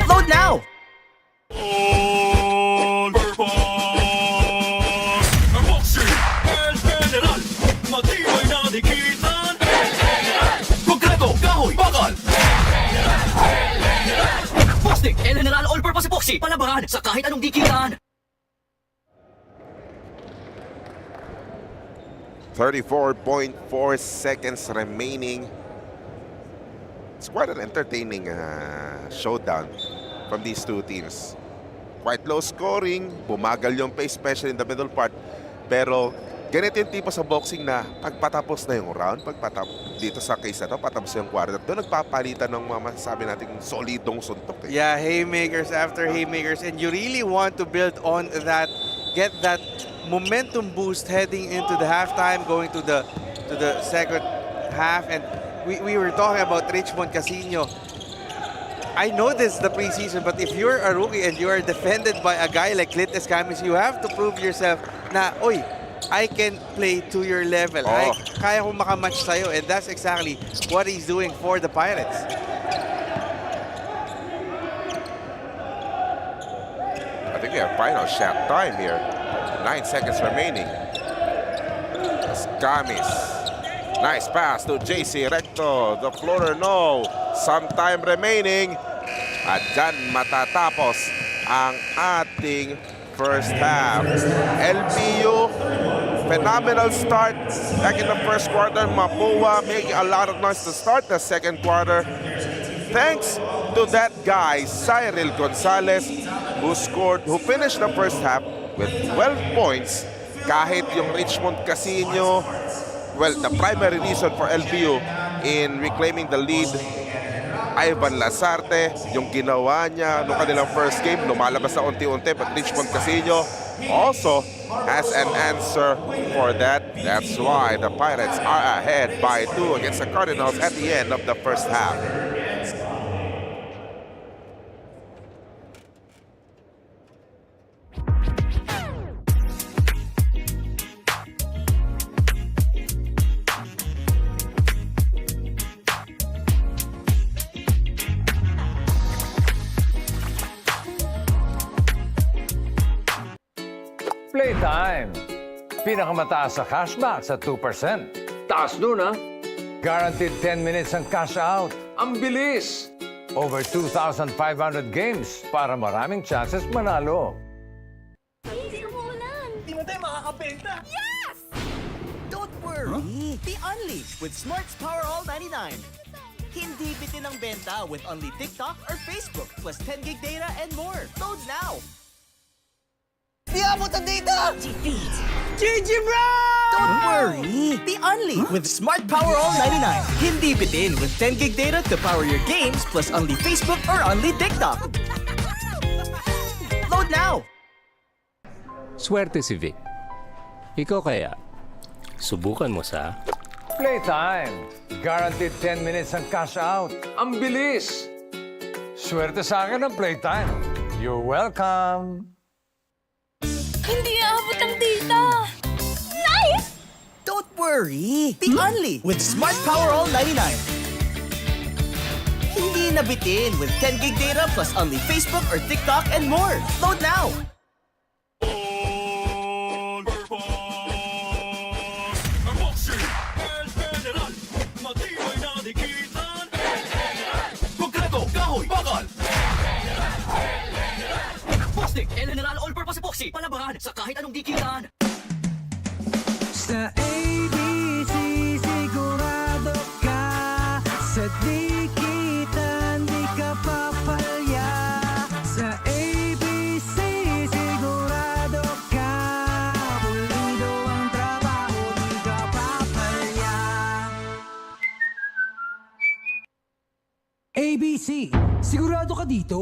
Load now! All purpose ang boxer El General, matibay na dikitan. Konkreto, kahoy, bakal. Boxstick El General All Purpose Epoxy, palabangan sa kahit anong dikitan. 34.4 seconds remaining. It's quite an entertaining showdown from these two teams. Quite low scoring, bumagal yung pace, especially in the middle part. Pero ganito yung tipo sa boxing na pagpatapos na yung round, dito sa case na to, patapos yung quarter, doon nagpapalitan ng mga masasabi natin solidong suntok. Yeah, haymakers after haymakers, and you really want to build on that, get that momentum boost heading into the halftime, going to the second half. And we were talking about Richmond Casino. I know this is the preseason, but if you're a rookie and you are defended by a guy like Clint Escamis, you have to prove yourself na, oy, I can play to your level. Oh. Kaya kong makamatch sa'yo, and that's exactly what he's doing for the Pirates. I think we have final shot time here. 9 seconds remaining. Escamis. Nice pass to JC Recto. The floater, no. Some time remaining. At dyan matatapos ang ating first half. LPU, phenomenal start back in the first quarter. Mapua making a lot of noise to start the second quarter. Thanks to that guy, Cyril Gonzalez, who finished the first half with 12 points. Kahit yung Richmond Casino, well, the primary reason for LPU in reclaiming the lead, Ivan Lasarte, yung ginawa niya noong kanilang first game, lumalabas na unti-unti, but Richmond Casino also has an answer for that. That's why the Pirates are ahead by 2 against the Cardinals at the end of the first half. Playtime. Pinakamataas sa cashback sa 2%. Taas nun, ha? Guaranteed 10 minutes ang cash out. Ang bilis! Over 2,500 games para maraming chances manalo. Di mo tayo makakabenta! Yes! Don't worry! The Only with Smart's Power All 99. Hindi bitin ang benta with only TikTok or Facebook plus 10 gig data and more. Load now! Di abot ang data! Defeat. GG bro! Don't worry! The only with Smart Power All 99. Hindi bitin with 10 gig data to power your games plus only Facebook or only TikTok. Load now! Swerte si Vic. Ikaw kaya, subukan mo sa... Playtime. Guaranteed 10 minutes ang cash out. Ang bilis! Swerte sa akin ang Playtime. You're welcome. Hindi aabot ang data. Nice! Don't worry! The only with Smart Power All 99. Hindi nabitin with 10 gig data plus only Facebook or TikTok and more. Load now! El General All-Purpose Epoxy, palabahan sa kahit anong dikitan. Sa ABC sigurado ka, sa dikitan di ka papalya. Sa ABC sigurado ka, pulido ang trabaho di ka papalya. ABC, sigurado ka dito.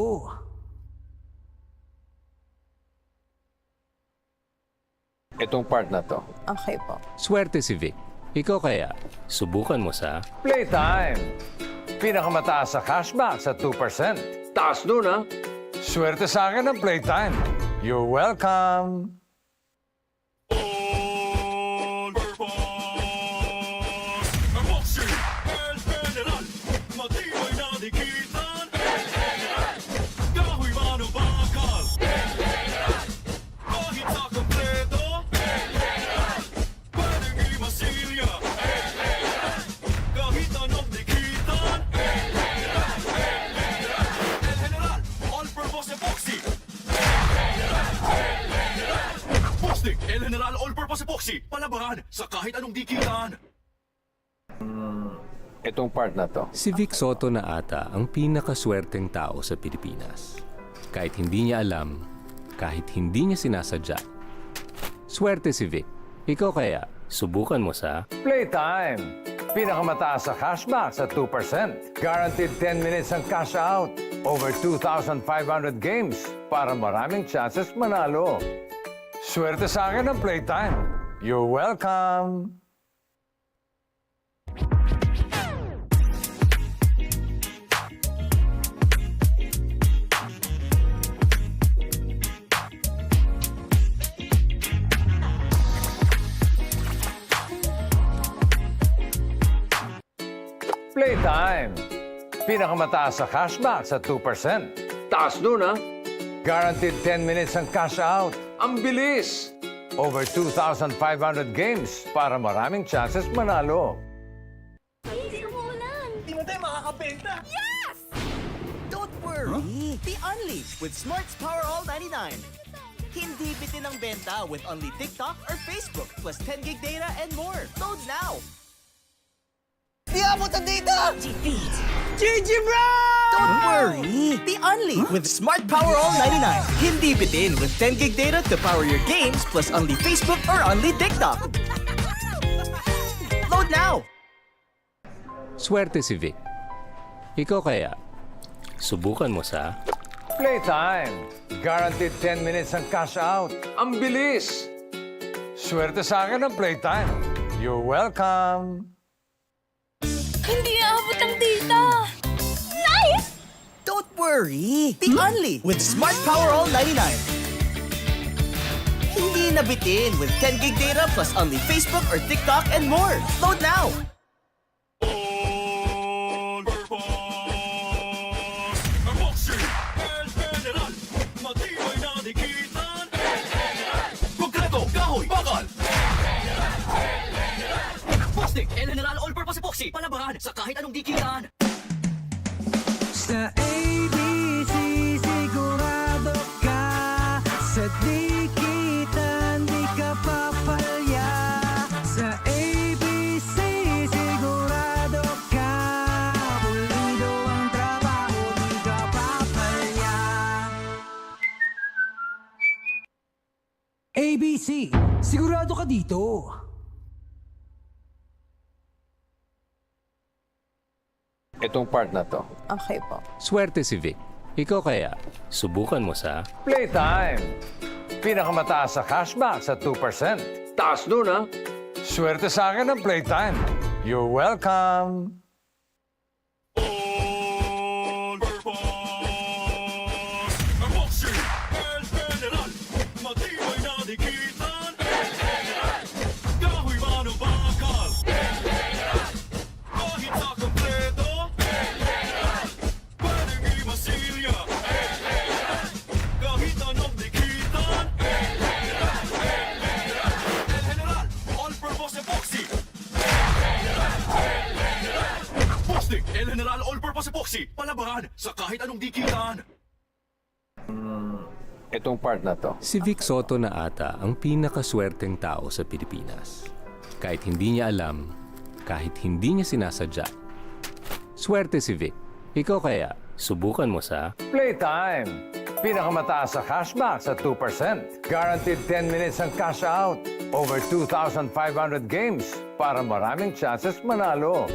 Itong part na to. Okay po. Swerte si Vic. Ikaw kaya, subukan mo sa... Playtime. Pinakamataas sa cashback sa 2%. Taas nun, ha? Swerte sa akin ang Playtime. You're welcome. El General All-Purpose Epoxy, palabahan sa kahit anong dikitan. Itong part na to. Si Vic Soto na ata ang pinakaswerteng tao sa Pilipinas. Kahit hindi niya alam, kahit hindi niya sinasadya. Swerte si Vic. Ikaw kaya, subukan mo sa... Playtime. Pinakamataas sa cashback sa 2%. Guaranteed 10 minutes ang cash out. Over 2,500 games para maraming chances manalo. Swerte sa akin ang Playtime. You're welcome. Playtime. Pinakamataas sa cashback sa 2%. Taas nun, ha? Guaranteed 10 minutes ang cash out. Ang bilis! Over 2,500 games para maraming chances manalo. Hindi mo tayo makakabenta! Yes! Don't worry! The only with Smart's Power All 99. Hindi bitin ang benta with only TikTok or Facebook plus 10 gig data and more. Load now! Di abot ang data! GG bro! Don't worry! The only with Smart Power All 99. Hindi bitin with 10 gig data to power your games plus only Facebook or only TikTok. Load now! Swerte si Vic. Ikaw kaya, subukan mo sa... Playtime. Guaranteed 10 minutes ang cash out. Ang bilis! Swerte sa akin ang Playtime. You're welcome. Hindi aabot ang data. Nice! Don't worry! The only with Smart Power All 99. Hindi nabitin with 10 gig data plus only Facebook or TikTok and more. Load now! El General All-Purpose Epoxy, palabahan sa kahit anong dikitan. Sa ABC sigurado ka, sa dikitan di ka papalya. Sa ABC sigurado ka, pulido ang trabaho di ka papalya. ABC, sigurado ka dito. Itong part na to. Okay po. Swerte si Vic. Ikaw kaya, subukan mo sa Playtime! Pinakamataas sa cashback sa 2%. Taas nun, ha? Swerte sa akin ng Playtime. You're welcome! All-purpose Boxing El General Matibay na dikitan El General Kahoy man o bakal El General Kahit sa kompleto El General Pwedeng imasilya El General Kahit anong dikitan El General El General El General All-purpose epoxy Boxing El General All-purpose epoxy palabahan sa kahit anong dikitan. Itong part na to. si Vic Soto na ata ang pinakaswerteng tao sa Pilipinas. Kahit hindi niya alam, kahit hindi niya sinasadya. Swerte si Vic. Ikaw kaya, subukan mo sa Playtime! Pinakamataas sa cashback sa 2%. Guaranteed 10 minutes ang cash out. Over 2,500 games para maraming chances manalo.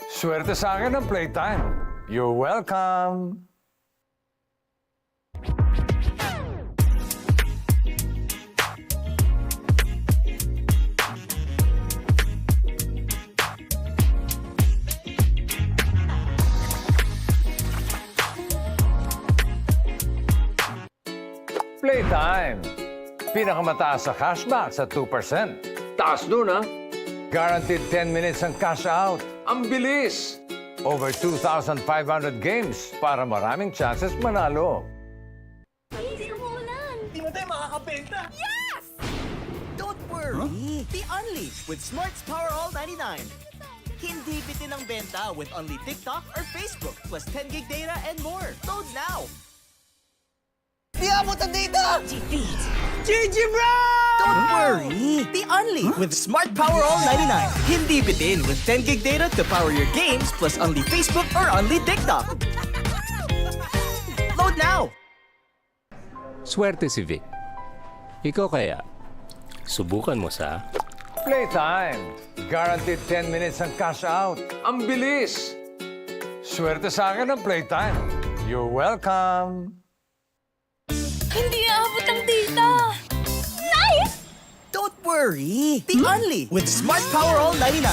Swerte sa akin ng Playtime. You're welcome! Playtime! Pinakamataas sa cashback sa 2%. Taas nun, ha? Guaranteed 10 minutes ang cash out. Ang bilis! Over 2,500 games para maraming chances manalo. Di mo tayo makakabenta. Yes! Don't worry. Be only with Smart's Power All 99. Hindi bitin ang benta with only TikTok or Facebook plus 10 gig data and more. Load now. Di abot ang data! GG bro! Don't worry. Be only with Smart Power All 99. Hindi bitin with 10 gig data to power your games plus only Facebook or only TikTok. Load now. Swerte si Vic. Ikaw kaya, subukan mo sa Playtime! Guaranteed 10 minutes ang cash out. Ang bilis! Swerte sa akin ng Playtime. You're welcome! Hindi aabot ang data. Nice! Don't worry. Be only with Smart Power All 99.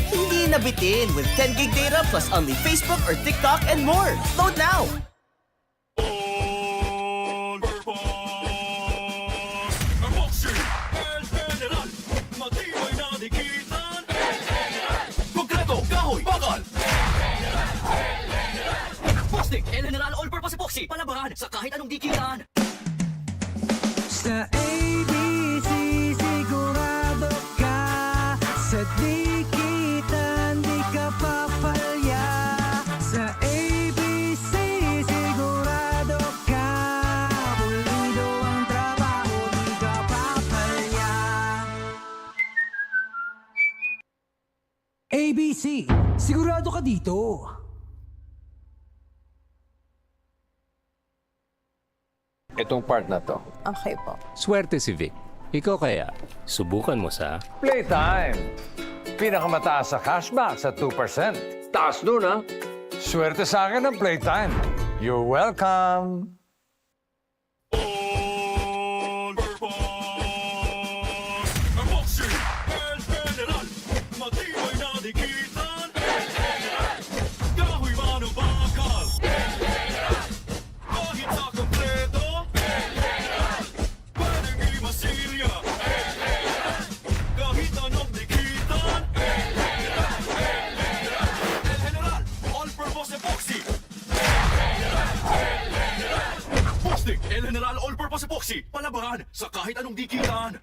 Hindi nabitin with 10 gig data plus only Facebook or TikTok and more. Load now. Boxing El General Matibay na dikitan El General Konkreto, kahoy, bakal Boxing El General All-Purpose Epoxy. Palabahan sa kahit anong dikitan. Sa ABC sigurado ka. Sa dikitan di ka papalya. Sa ABC sigurado ka. Pulido ang trabaho, di ka papalya. ABC, sigurado ka dito. Itong part na to. Okay po. swerte si Vic. Ikaw kaya, subukan mo sa Playtime! Pinakamataas sa cashback sa 2%. Taas nun, ha? Swerte sa akin ng Playtime. You're welcome! Boxing El General Matibay na dikitan El General Kahoy man o bakal El General Kahit sa kompleto El General Pwedeng imasilya El General Kahit anong dikitan El General El General El General All-purpose epoxy Boxing El General All-purpose epoxy palabahan sa kahit anong dikitan.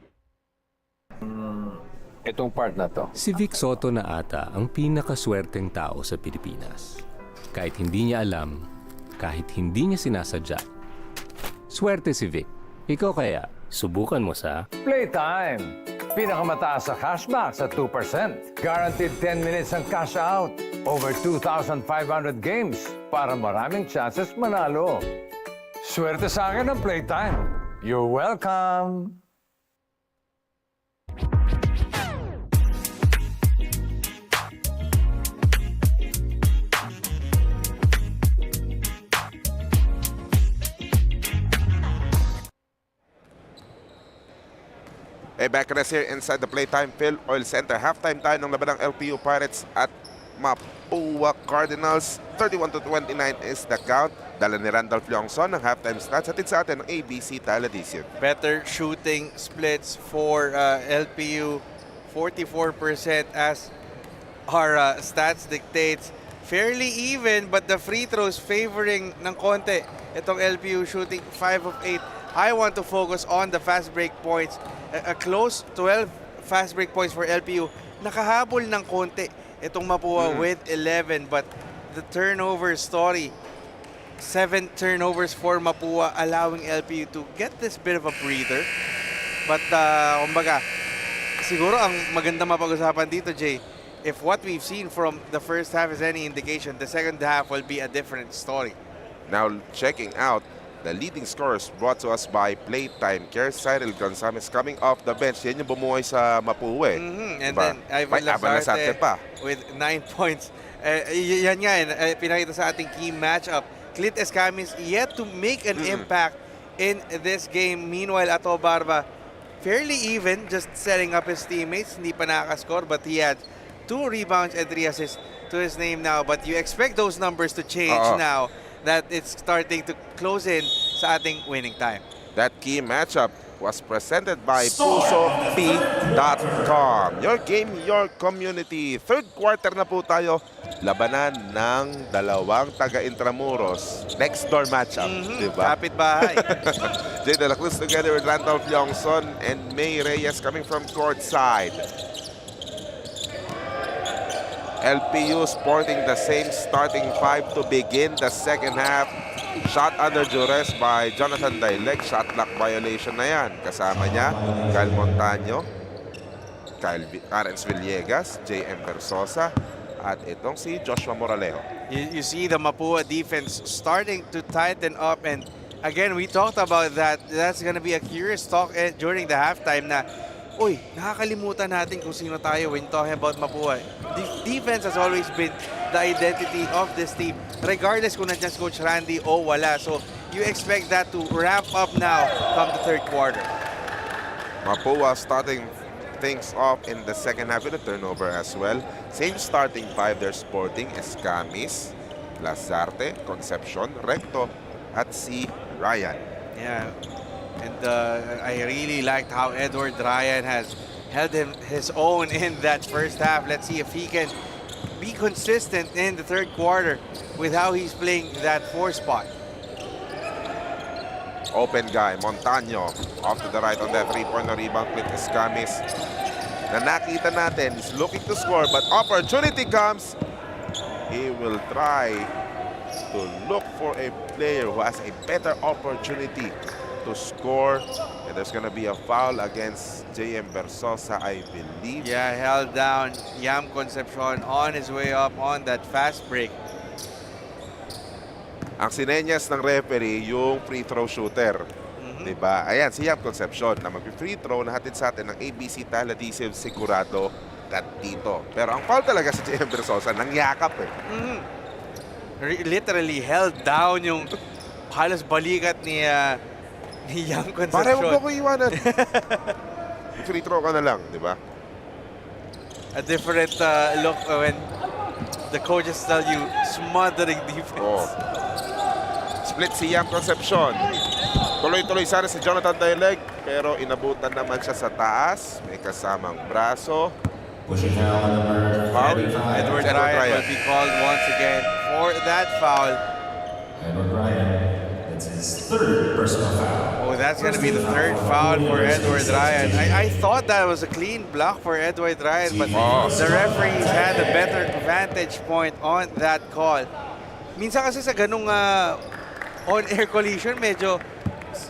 Itong part na to. si Vic Soto na ata ang pinakaswerteng tao sa Pilipinas. Kahit hindi niya alam, kahit hindi niya sinasadya. Swerte si Vic. Ikaw kaya, subukan mo sa Playtime! Pinakamataas sa cashback sa 2%. Guaranteed 10 minutes ang cash out. Over 2,500 games para maraming chances manalo. Swerte sa akin ng Playtime. You're welcome! Hey, back at us here inside the PlayTime Filoil Center. Halftime tayo ng laban ng LPU Pirates at Mapua Cardinals. 31-29 is the count. Dala ni Randolph Leongson ng halftime stats. Hatid sa atin ng ABC Tile Adhesive. Better shooting splits for LPU. 44% as our stats dictates. Fairly even, but the free throws favoring ng konti. Itong LPU shooting 5 of 8. I want to focus on the fast break points. A close 12 fast break points for LPU. Nakahabol ng konti itong Mapua with 11, but the turnover story, 7 turnovers for Mapua, allowing LPU to get this bit of a breather. But kumbaga, siguro ang maganda mapag-usapan dito, Jay, if what we've seen from the first half is any indication, the second half will be a different story. Now checking out the leading scorers brought to us by PlayTime Cares. Cyril Gonzalez coming off the bench. Yan yung bumuhay sa Mapua. And Diba? then Ivan Lazarte pa. with 9 points. Yan nga, pinakita sa ating key matchup. Clint Escamis yet to make an impact in this game. Meanwhile, Ato Barba, fairly even, just setting up his teammates. Hindi pa nakascore, but he had 2 rebounds and 3 assists to his name now. But you expect those numbers to change now that it's starting to close in sa ating winning time. That key matchup was presented by PusoP.com. Your game, your community. Third quarter na po tayo. Labanan ng dalawang taga Intramuros. Next door matchup, diba? Kapit bahay. Jay De La Cruz together with Randolph Leongson and May Reyes coming from court side. LPU sporting the same starting 5 to begin the second half. Shot under duress by Jonathan Dailek. Shot clock violation na yan. Kasama niya, Kyle Montaño, Clarence Villegas, J.M. Versosa, at itong si Joshua Moralejo. You see the Mapua defense starting to tighten up, and again, we talked about that. That's going to be a curious talk during the halftime na, uy, nakakalimutan natin kung sino tayo when talking about Mapua. Defense has always been the identity of this team, regardless kung nandiyan si Coach Randy o wala. So, you expect that to ramp up now come the third quarter. Mapua starting things off in the second half with a turnover as well. Same starting 5 they're sporting: Escamis, Lazarte, Concepcion, Recto, at si Ryan. Yeah. And I really liked how Edward Ryan has held his own in that first half. Let's see if he can be consistent in the third quarter with how he's playing that 4 spot. Open guy, Montaño, off to the right on that 3-pointer rebound with Escamis. Na nakita natin, he's looking to score, but opportunity comes. He will try to look for a player who has a better opportunity to score, and there's gonna be a foul against J.M. Versosa, I believe. Yeah, held down Yam Concepcion on his way up on that fast break. Ang sinenyas ng referee yung free throw shooter. Diba? Ayan, si Yam Concepcion na mag-free throw na hatid sa atin ng ABC Tile Adhesive, sigurado dito. Pero ang foul talaga sa J.M. Versosa, nangyakap eh. Literally held down yung halos balikat ni Yam Concepcion. Pare, huwag mo ko iwanan. Free throw ka na lang, di ba? A different look when the coaches tell you smothering defense. Split si Yam Concepcion. Tuloy-tuloy sana si Jonathan Dailek, pero inabutan naman siya sa taas. May kasamang braso. Foul. Edward Ryan will be called once again for that foul. Edward Ryan, that's his third personal foul. Oh, that's going to be the third foul for Edward Ryan. I thought that was a clean block for Edward Ryan, but the referees had a better vantage point on that call. Minsan kasi sa ganung on-air collision, medyo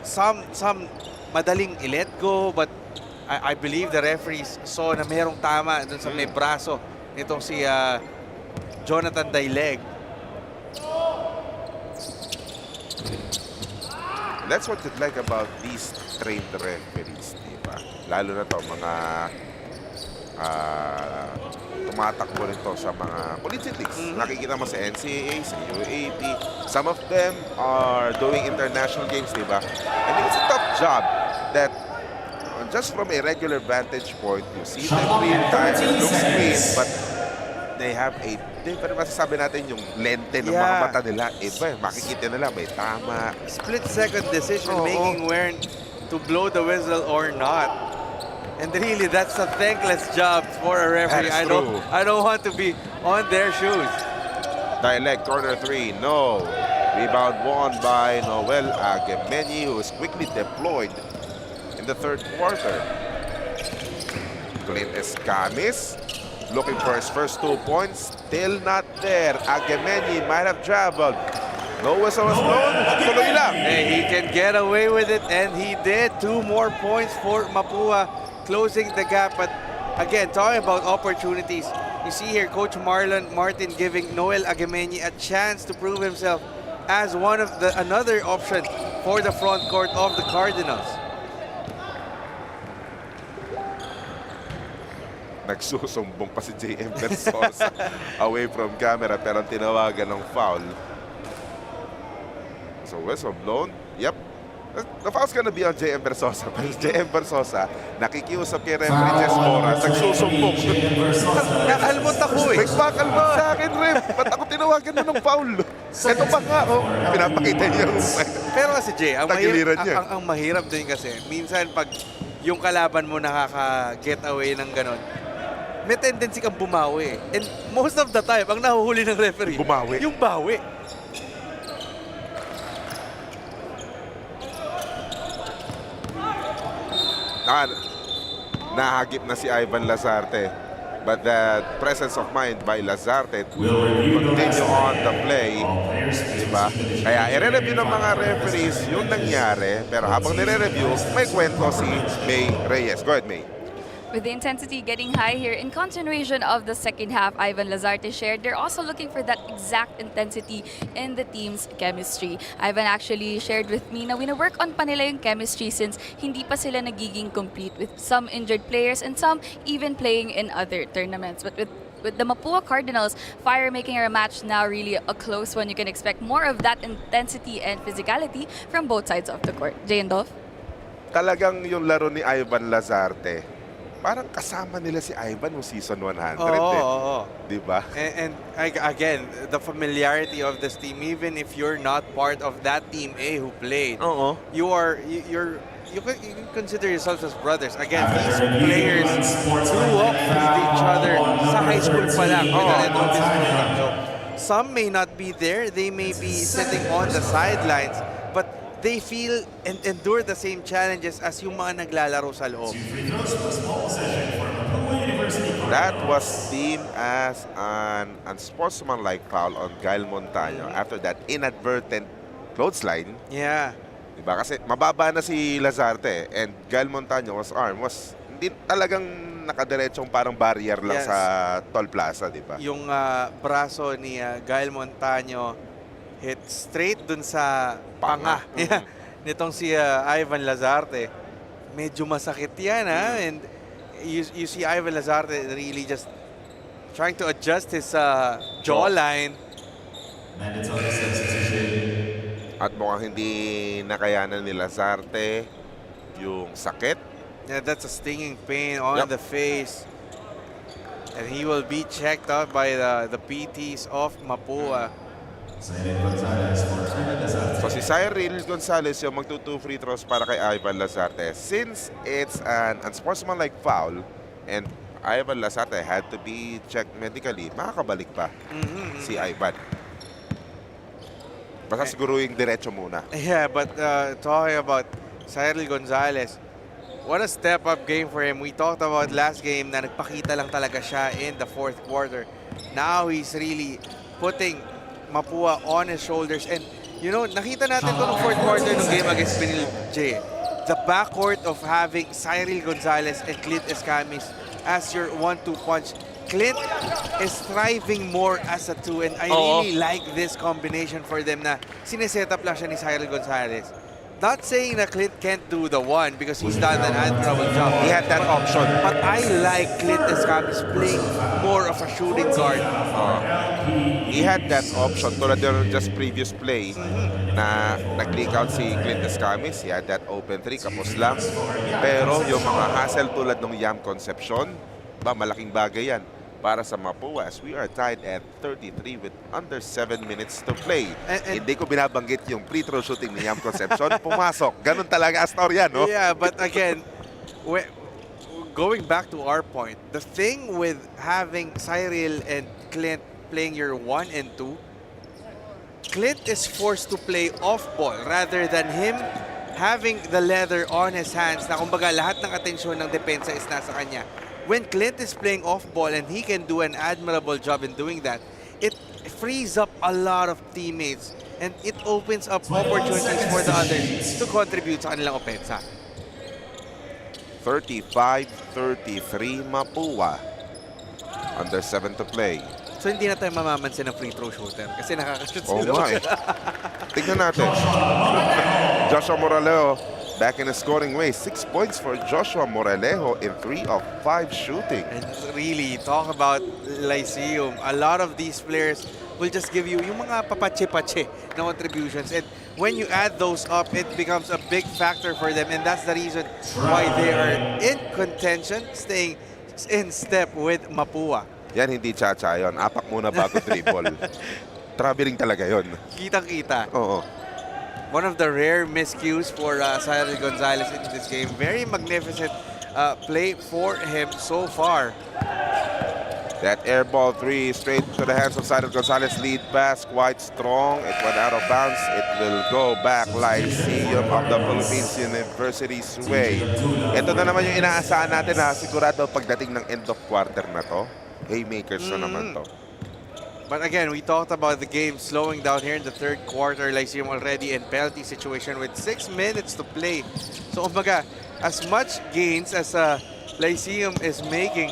some madaling i-let go, but I believe the referees saw na merong tama dun sa may braso nitong si Jonathan Daileg. That's what you'd like about these trained referees, diba? Lalo na to mga tumatakbo nito sa mga collegiate leagues. Nakikita mo sa NCAA, sa UAAP. Some of them are doing international games, diba? I mean, it's a tough job that just from a regular vantage point, you see the green time, it looks green, but they have a different, masasabi natin yung lente ng mga mata nila. Iba, makikita nila, may tama. Split-second decision making when to blow the whistle or not. And really, that's a thankless job for a referee. That's I don't want to be on their shoes. Dialect corner 3, no. Rebound won by Noel Agemeni, who is quickly deployed in the third quarter. Clint Escamis looking for his first 2 points. Still not there. Agemeni might have traveled. No whistle was blown. Tuloy lang. Hey, he can get away with it, and he did. 2 more points for Mapua, closing the gap. But again, talking about opportunities, you see here Coach Marlon Martin giving Noel Agemeni a chance to prove himself as one of another option for the front court of the Cardinals. Nagsusumbong pa si JM Versosa away from camera, pero ang tinawagan ng foul. So whistle blown. Yep. The foul's gonna be on JM Versosa. Pero JM Versosa, nakikiusap kay referee Jess Moras, nagsusumbong. Nakalmot ako eh. Nagpakalmot sa akin, ref. Ba't ako tinawagan mo ng foul? Ito pa nga, oh. Pinapakita niya yung Pero kasi Jay, tagiliran niya. ang mahirap din kasi, minsan pag yung kalaban mo nakaka-get away ng ganon, may tendency kang bumawi. And most of the time, ang nahuhuli ng referee, Bumawi. yung bawi. Nahagip na si Ivan Lazarte. But the presence of mind by Lazarte to continue on the play. Diba? Kaya i-review ng mga referees yung nangyari. Pero habang nire-review, may kwento si May Reyes. Go ahead, May. With the intensity getting high here, in continuation of the second half, Ivan Lazarte shared, they're also looking for that exact intensity in the team's chemistry. Ivan actually shared with me na wina-work on pa nila yung chemistry since hindi pa sila nagiging complete with some injured players and some even playing in other tournaments. But with the Mapua Cardinals, Fire making our match now really a close one, you can expect more of that intensity and physicality from both sides of the court. Jay and Dolph? Talagang yung laro ni Ivan Lazarte, parang kasama nila si Ivan ng season 100. Diba? And again, the familiarity of this team, even if you're not part of that team A who played, you can consider yourselves as brothers. Again, these players grew up with each other sa high school pa lang. So, some may not be there, they may be sitting on the sidelines, but they feel and endure the same challenges as yung mga naglalaro sa loob. That was deemed as an unsportsmanlike foul on Gael Montaño after that inadvertent clothesline. Yeah. Diba? Kasi mababa na si Lazarte and Gael Montaño was hindi talagang nakadiretsong parang barrier lang sa Toll Plaza, diba? Yung braso ni Gael Montaño hit straight dun sa panga. Nitong si Ivan Lazarte. Medyo masakit yan, ha? And you see Ivan Lazarte really just trying to adjust his jawline. At mukhang hindi nakayanan ni Lazarte yung sakit. Yeah, that's a stinging pain on the face. And he will be checked out by the PTs of Mapua. So si Cyril Gonzalez yung magtutu free throws para kay Ivan Lazarte. Since it's an unsportsmanlike foul and Ivan Lazarte had to be checked medically, makakabalik pa si Ivan. Basta siguro yung diretso muna. Yeah, but talking about Cyril Gonzalez, what a step-up game for him. We talked about last game na nagpakita lang talaga siya in the fourth quarter. Now he's really putting Mapua on his shoulders. And, you know, nakita natin ito ng fourth quarter ng game against Benil J. The backcourt of having Cyril Gonzalez and Clint Escamis as your 1-2 punch. Clint is thriving more as a 2, and I really like this combination for them na sineset up lang siya ni Cyril Gonzalez. not saying that Clint can't do the one because he's done an admirable job. He had that option. But I like Clint Escamis playing more of a shooting guard. He had that option tulad ng just previous play na nag-leak out si Clint Escamis. He had that open three, kapos lang. Pero yung mga hassle tulad ng Yam Concepcion, malaking bagay yan para sa Mapua as we are tied at 33 with under 7 minutes to play. Hindi ko binabanggit yung free throw shooting ni Yam Concepcion. Pumasok. Ganun talaga Astoria, no? Yeah, but again, going back to our point, the thing with having Cyril and Clint playing your 1 and 2, Clint is forced to play off-ball rather than him having the leather on his hands na kumbaga lahat ng atensyon ng depensa is nasa kanya. When Clint is playing off-ball and he can do an admirable job in doing that, it frees up a lot of teammates and it opens up opportunities for the others to contribute sa kanilang opensa. 35-33 Mapua. Under 7 to play. So hindi na tayo mamamansin ng free throw shooter kasi nakaka-shoot Oo sila. nga eh. Tignan natin. Joshua Moralejo back in the scoring way. 6 points for Joshua Moralejo in 3 of 5 shooting. And really, talk about Lyceum. A lot of these players will just give you yung mga papache-pache na contributions. And when you add those up, it becomes a big factor for them. And that's the reason why they are in contention, staying in step with Mapua. Yan hindi cha-cha yun. Apak muna bago dribble. Traveling talaga yun. Kitang-kita. Oo. One of the rare miscues for Cyril Gonzalez in this game. Very magnificent play for him so far. That air ball 3 straight to the hands of Cyril Gonzalez. Lead pass quite strong. It went out of bounds. It will go back Lyceum of the Philippines University's way. Ito na naman yung inaasahan natin ha. Sigurado pagdating ng end of quarter na to. Haymakers na naman to. But again, we talked about the game slowing down here in the third quarter. Lyceum already in penalty situation with 6 minutes to play. So, kumbaga, as much gains as Lyceum is making,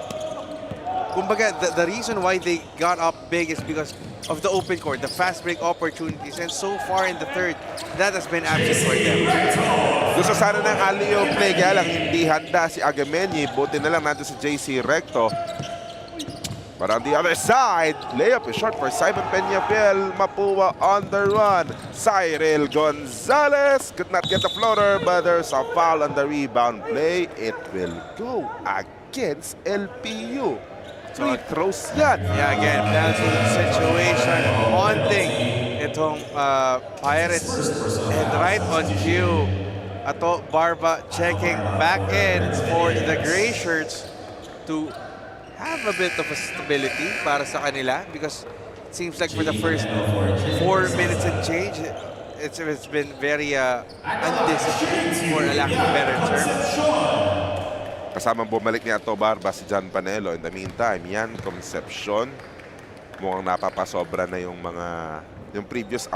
kumbaga, the reason why they got up big is because of the open court, the fast break opportunities. And so far in the third, that has been absent for them. Gusto sana ng alley-oop play, kaya lang hindi handa si Agamenyi. Buti na lang nandun si JC Recto. But on the other side, layup is short for Simon Peñafiel. Mapua on the run. Cyril Gonzalez could not get the floater, but there's a foul on the rebound play. It will go against LPU. Free throws yan. Yeah, again, penalty situation. Haunting itong Pirates. And right on cue, Ato Barba checking back in for the Gray Shirts to have a bit of a stability para sa kanila because it seems like for the first 4 minutes and change, it's been very undisciplined for a lack of a better term. Kasamang bumalik ni Ato Barba si John Panelo. In the meantime, Yan Concepcion mukhang napapasobra na yung previous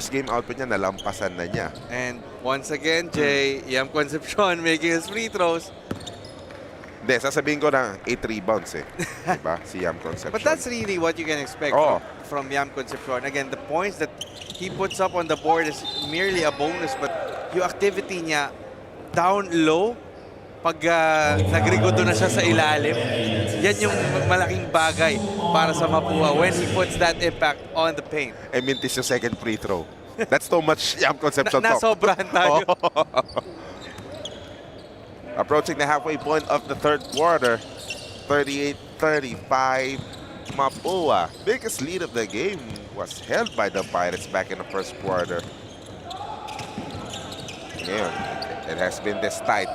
game output niya, nalampasan na niya. And once again, Jay, Yam Concepcion making his free throws. Hindi, sasabihin ko na 8 rebounds eh. Diba? Si Yam Concepcion. But that's really what you can expect from Yam Concepcion. Again, the points that he puts up on the board is merely a bonus, but yung activity niya down low, pag nagrigodo na siya sa ilalim, yan yung malaking bagay para sa Mapua when he puts that impact on the paint. I mean, this is your second free throw. That's too much Yam Concepcion talk. Nasobrahan tayo. Approaching the halfway point of the third quarter, 38-35 Mapua. Biggest lead of the game was held by the Pirates back in the first quarter. Yeah, it has been this tight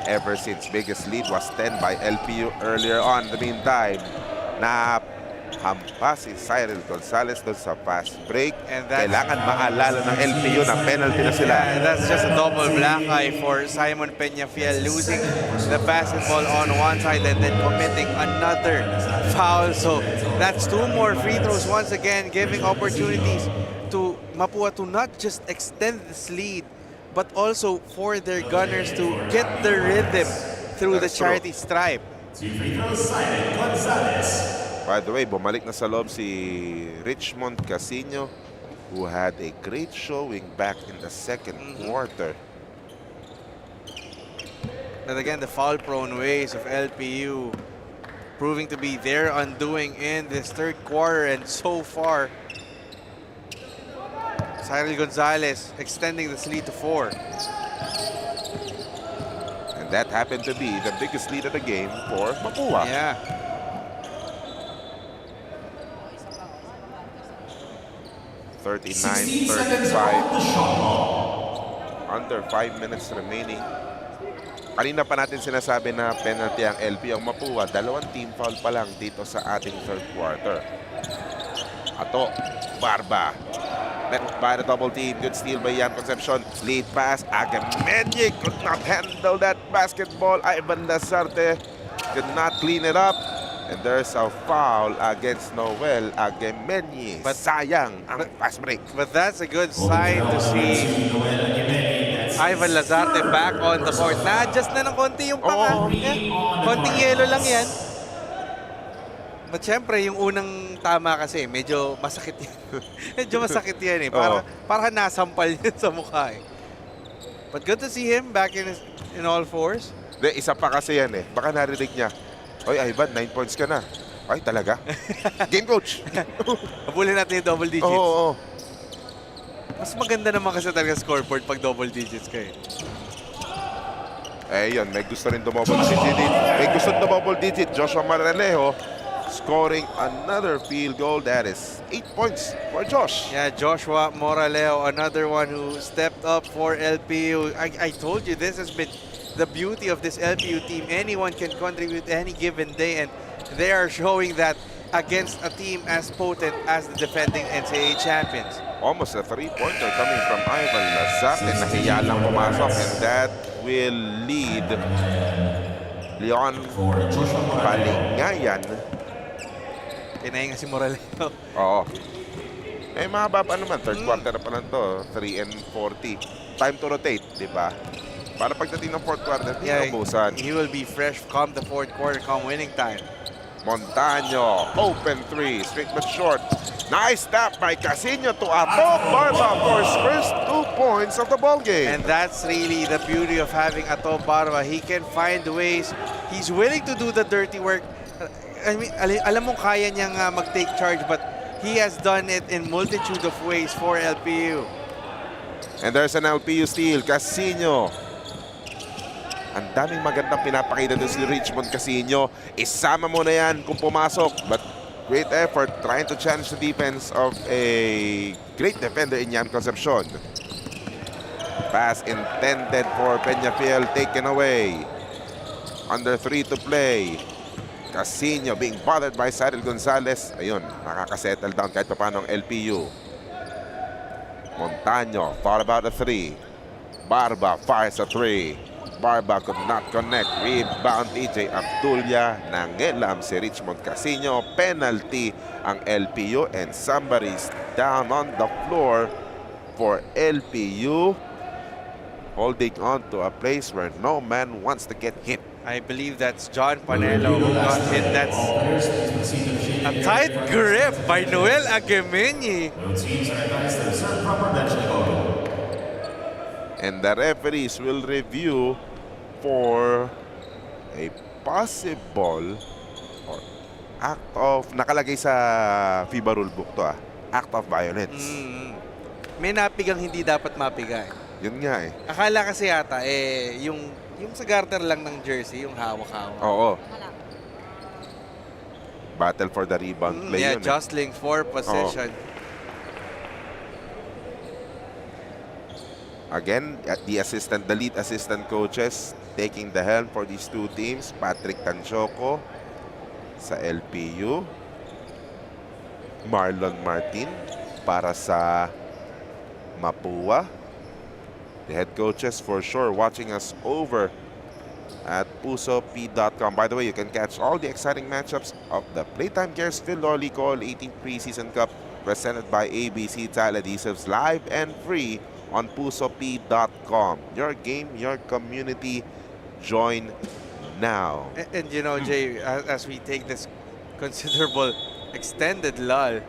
ever since. Biggest lead was 10 by LPU earlier on. In the meantime, hampas si Cyril Gonzalez doon sa fast break. And kailangan maalala ng LPU na penalty na sila. Yeah, that's just a double black eye for Simon Peñafiel, losing the basketball on one side and then committing another foul. So that's 2 more free throws once again, giving opportunities to Mapua to not just extend this lead, but also for their gunners to get the rhythm through the charity stripe. By the way, bumalik na sa loob si Richmond Casino. who had a great showing back in the second quarter. But again, the foul-prone ways of LPU proving to be their undoing in this third quarter, and so far, Cyril Gonzalez extending this lead to 4. And that happened to be the biggest lead of the game for Mapua. Yeah. Under 5 minutes remaining. Kanina pa natin sinasabi na penalty ang LPU. Ang Mapua, 2 team foul pa lang dito sa ating third quarter. Ato, Barba. Met by the double team. Good steal by Jan Concepcion. Lead pass. Agamenye could not handle that basketball. Ivan Lasarte could not clean it up. And there's a foul against Noel Agamenye. But sayang ang fast break. But that's a good sign to see Ivan Lazarte back on the court. Na-adjust na ng konti yung panga. Konting yelo lang yan. But syempre, yung unang tama kasi, medyo masakit yan. Medyo masakit yan eh. Para nasampal yan sa mukha eh. But good to see him back in all fours. De, isa pa kasi yan eh. Baka narinig niya. Oy, Ivan, 9 points ka na. Ay, talaga? Game coach. Habulin natin yung double digits. Oo. Mas maganda naman kasi talaga scoreboard pag double digits kayo. Eh, yun. May gusto rin double digit. May gusto double digit. Joshua Maralejo scoring another field goal. That is 8 points for Josh. Yeah, Joshua Moraleo, another one who stepped up for LPU. I told you, this has been the beauty of this LPU team. Anyone can contribute any given day, and they are showing that against a team as potent as the defending NCAA champions. Almost a 3-pointer coming from Ivan Lazarte. Nahiya lang pumasok, and that will lead Leon Balingayan. Pinahinga si Moraleo. Oo. Eh, mahaba pa naman. Third quarter na pa lang to. 3:40. Time to rotate, di ba? Para pagdating ng fourth quarter, ubusan. He will be fresh come the fourth quarter, come winning time. Montaño, open 3, straight but short. Nice tap by Casino to Ato Barba for his first 2 points of the ball game. And that's really the beauty of having Ato Barba. He can find ways. He's willing to do the dirty work. I mean, alam mong kaya niyang mag-take charge, but he has done it in multitude of ways for LPU. And there's an LPU steal, Casino. Ang daming magandang pinapakita doon si Richmond Casino. Isama mo na yan kung pumasok. But great effort trying to challenge the defense of a great defender in Jan Concepcion. Pass intended for Peñafiel, taken away. Under 3 to play. Casino being bothered by Cyril Gonzalez. Ayun, nakakasettle down kahit pa paano ang LPU. Montaño, thought about a 3. Barba fires a 3. Barba could not connect. Rebound TJ Abdulia. Nangelam si Richmond Casino. Penalty ang LPU, and somebody's down on the floor for LPU. Holding on to a place where no man wants to get hit. I believe that's John Panelo who got hit. That's a tight grip by Noel Agamenye. And the referees will review for a possible or act of, nakalagay sa FIBA rulebook to act of violence. May napigang hindi dapat mapiga. Yun nga eh. Akala kasi yata yung sa garter lang ng jersey, yung hawak-hawak. Oo. Battle for the rebound play yun. Jostling for possession. Again, the lead assistant coaches taking the helm for these two teams. Patrick Tanchoco sa LPU. Marlon Martin para sa Mapua. The head coaches for sure watching us over at pusop.com. By the way, you can catch all the exciting matchups of the PlayTime Cares Filoil EcoOil 18th Preseason Cup presented by ABC Tile Adhesives live and free on pusop.com. Your game, your community. Join now. And you know, Jay, as we take this considerable extended lull,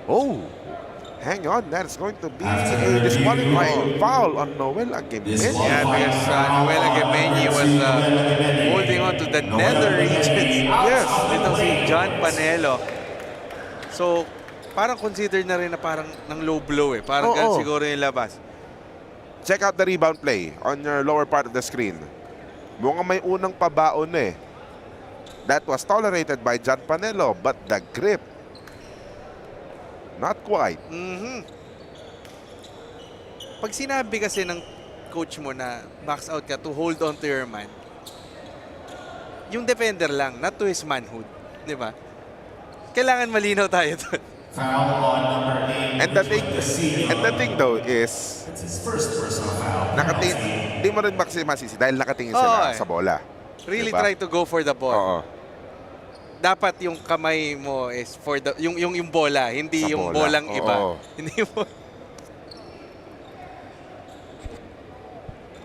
Oh, hang on. That's going to be a disqualifying foul on Noel Aguimeñi. Yeah, because Noel Aguimeñi was holding on to the nether regions. Yes. Itong si John Panelo. So, parang consider na rin na parang ng low blow eh. Parang ganun siguro yung labas. Check out the rebound play on your lower part of the screen. Mukhang may unang pabaon eh. That was tolerated by John Panelo, but the grip, not quite. Pag sinabi kasi ng coach mo na max out ka to hold on to your man, yung defender lang, not to his manhood. Di ba? Kailangan malinaw tayo doon. And the thing though is, hindi mo rin masisi dahil nakatingin sila sa bola. Really diba? try to go for the ball. Oo. Dapat yung kamay mo is for the yung bola, hindi Sa yung bola. bolang iba. Oo. Hindi mo.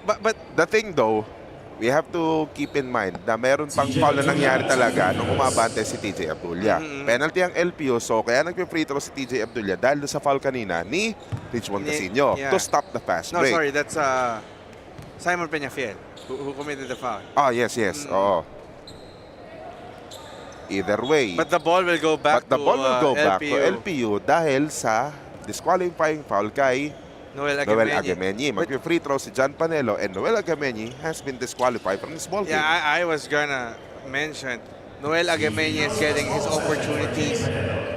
But The thing though, we have to keep in mind na meron pang foul na nangyari talaga nung umabante si TJ Abdullah. Penalty ang LPU, so kaya nagpe-free throw si TJ Abdullah dahil sa foul kanina ni Richmond Casino to stop the fast no, break. sorry, that's Simon Peñafiel who committed the foul. Oh, yes. Oo. Either way. But the ball will go back to LPU. LPU dahil sa disqualifying foul kay Noel Aguimeñi. Mag-free throw si John Panelo and Noel Aguimeñi has been disqualified from this ball game. Yeah, I was gonna mention Noel Aguimeñi is getting his opportunities.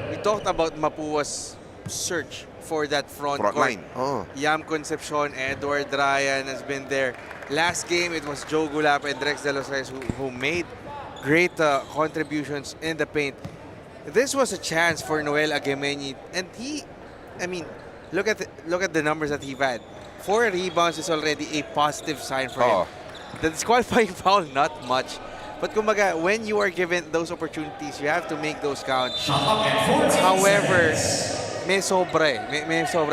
We talked about Mapua's search for that front court. line. Oh. Yam Concepcion, Edward Ryan has been there. Last game, it was Joe Gulap and Drex De Los Reyes who made great contributions in the paint. This was a chance for Noel Aguimeñi, and look at the numbers that he had. 4 rebounds is already a positive sign for him. The disqualifying foul, not much. But kumbaga, when you are given those opportunities, you have to make those count. However, may sobra.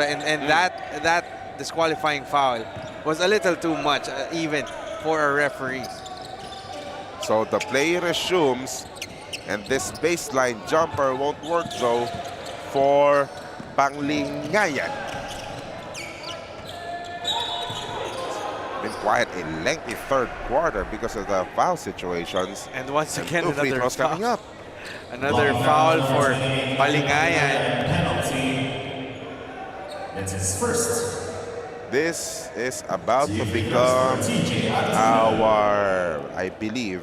And that disqualifying foul was a little too much, even for a referee. So the play resumes, and this baseline jumper won't work though for Panglingayan. Been quite a lengthy third quarter because of the foul situations. And once again, two free another throws foul. coming up. Another foul for Palingayan. That's his first. This is about to become our, I believe,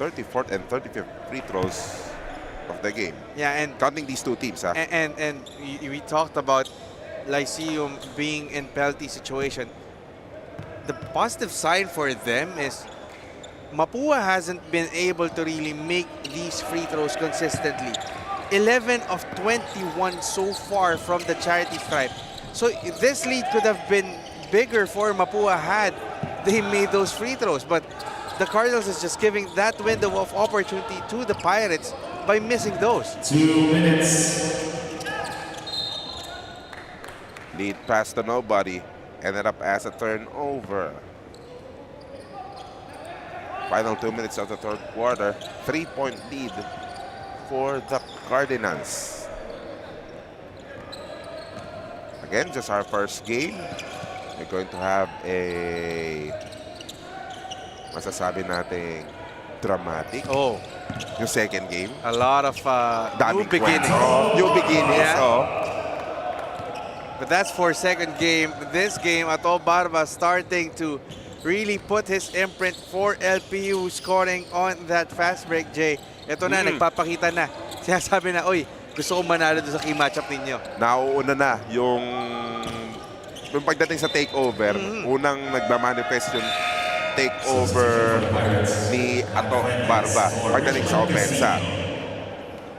34th and 35th free throws of the game. Yeah, and counting these two teams, huh? And we talked about Lyceum being in penalty situation. The positive sign for them is Mapua hasn't been able to really make these free throws consistently. 11 of 21 so far from the charity stripe. So this lead could have been bigger for Mapua had they made those free throws. But the Cardinals is just giving that window of opportunity to the Pirates by missing those. 2 minutes. Lead pass to nobody. Ended up as a turnover. Final 2 minutes of the third quarter. 3-point lead for the Cardinals. Again, just our first game. We're going to have a masasabi nating dramatic. Oh. Yung second game. A lot of new beginnings. New beginnings. Yeah. But that's for second game. This game, Ato Barba starting to really put his imprint for LPU, scoring on that fast break, Jay. Ito na, nagpapakita na. Sinasabi na, oy, gusto kong manalo doon sa key matchup ninyo. Nauuna na yung pagdating sa takeover. Unang nagmamanifest yung takeover ni Ato Barba pagdating sa opensa.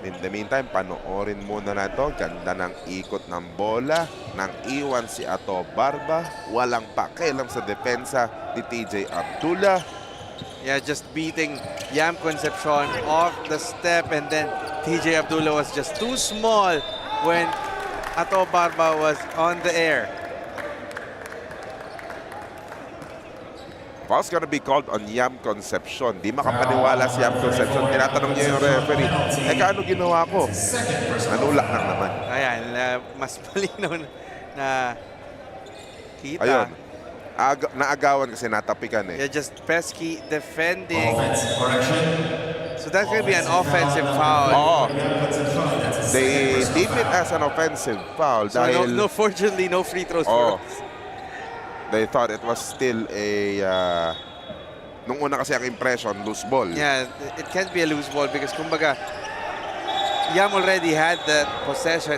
In the meantime, panoorin muna na ito. Ganda ng ikot ng bola. Nang iwan si Ato Barba. Walang pakialam sa depensa ni TJ Abdullah. Yeah, just beating Yam Concepcion off the step, and then TJ Abdullah was just too small when Ato Barba was on the air. foul's gonna be called on Yam Concepcion. Di makapaniwala si Yam Concepcion. Tinatanong niya yung referee, ano ginawa ko? Nanulak lang naman. Ayan, mas malinaw na kita. Ayun. Naagawan kasi natapikan eh. Yeah, just pesky defending. So that's going to be an offensive foul. Oo. They deem it as an offensive foul So dahil fortunately, no free throws for us. they thought it was still a nung una kasi ang impression, loose ball. Yeah, it can't be a loose ball because kumbaga, Yam already had that possession.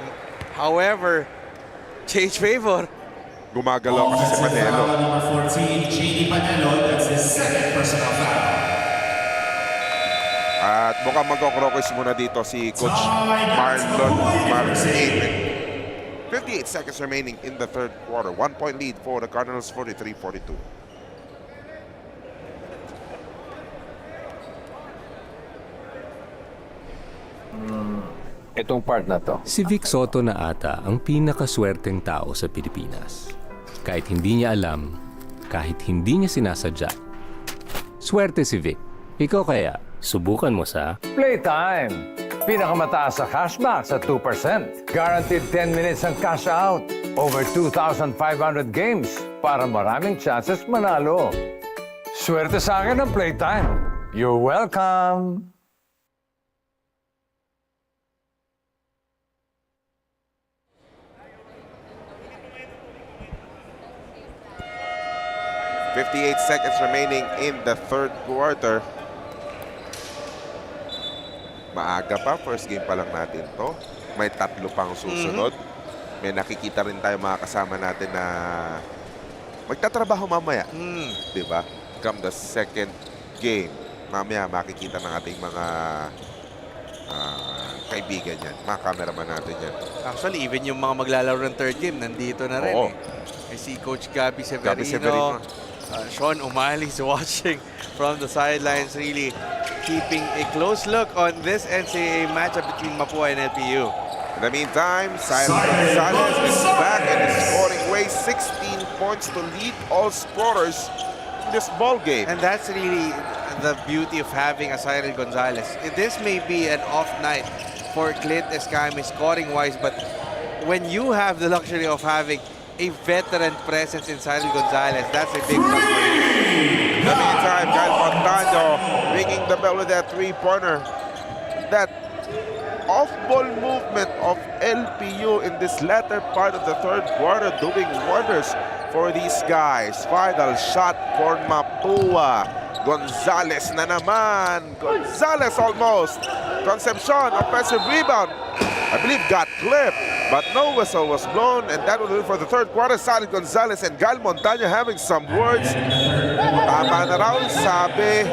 However, change favor. Gumagalaw kasi si Panelo. Number 14, JD Panelo. That's his second personal foul. At mukhang magkokrokis muna dito si Coach Marlon Martin. 58 seconds remaining in the third quarter. 1 point lead for the Cardinals, 43-42. Itong part na to. Si Vic Soto na ata ang pinakaswerteng tao sa Pilipinas. Kahit hindi niya alam, kahit hindi niya sinasadya. Swerte si Vic. Ikaw kaya, subukan mo sa Playtime! Pinakamataas sa cashback sa 2%. Guaranteed 10 minutes ang cash out. Over 2,500 games para maraming chances manalo. Swerte sa akin ang Playtime. You're welcome! .58 seconds remaining in the third quarter. Maaga pa, first game pa lang natin to. May tatlo pang susunod. May nakikita rin tayo mga kasama natin na magtatrabaho mamaya. Diba? Come the second game, mamaya makikita ng ating mga kaibigan yan. Mga cameraman natin yan. Actually, even yung mga maglalaro ng third game, nandito na rin. Oo. I see Coach Gabby Severino. Sean O'Malley's watching from the sidelines, really keeping a close look on this NCAA matchup between Mapua and LPU. In the meantime, Cyril Gonzalez is back and is scoring ways, 16 points to lead all scorers in this ball game. And that's really the beauty of having a Cyril Gonzalez. This may be an off night for Clint Escami scoring-wise, but when you have the luxury of having a veteran presence in Cyril Gonzalez, that's a big plus for you. In the meantime, Kyle Montano ringing the bell with that three-pointer. That off-ball movement of LPU in this latter part of the third quarter doing wonders for these guys. Final shot for Mapua. Gonzalez na naman. Gonzalez almost. Concepcion, offensive rebound. I believe got clipped, but no whistle was blown, and that will do it for the third quarter. Cyril Gonzalez and Gal Montaño having some words. Tama na raw, sabi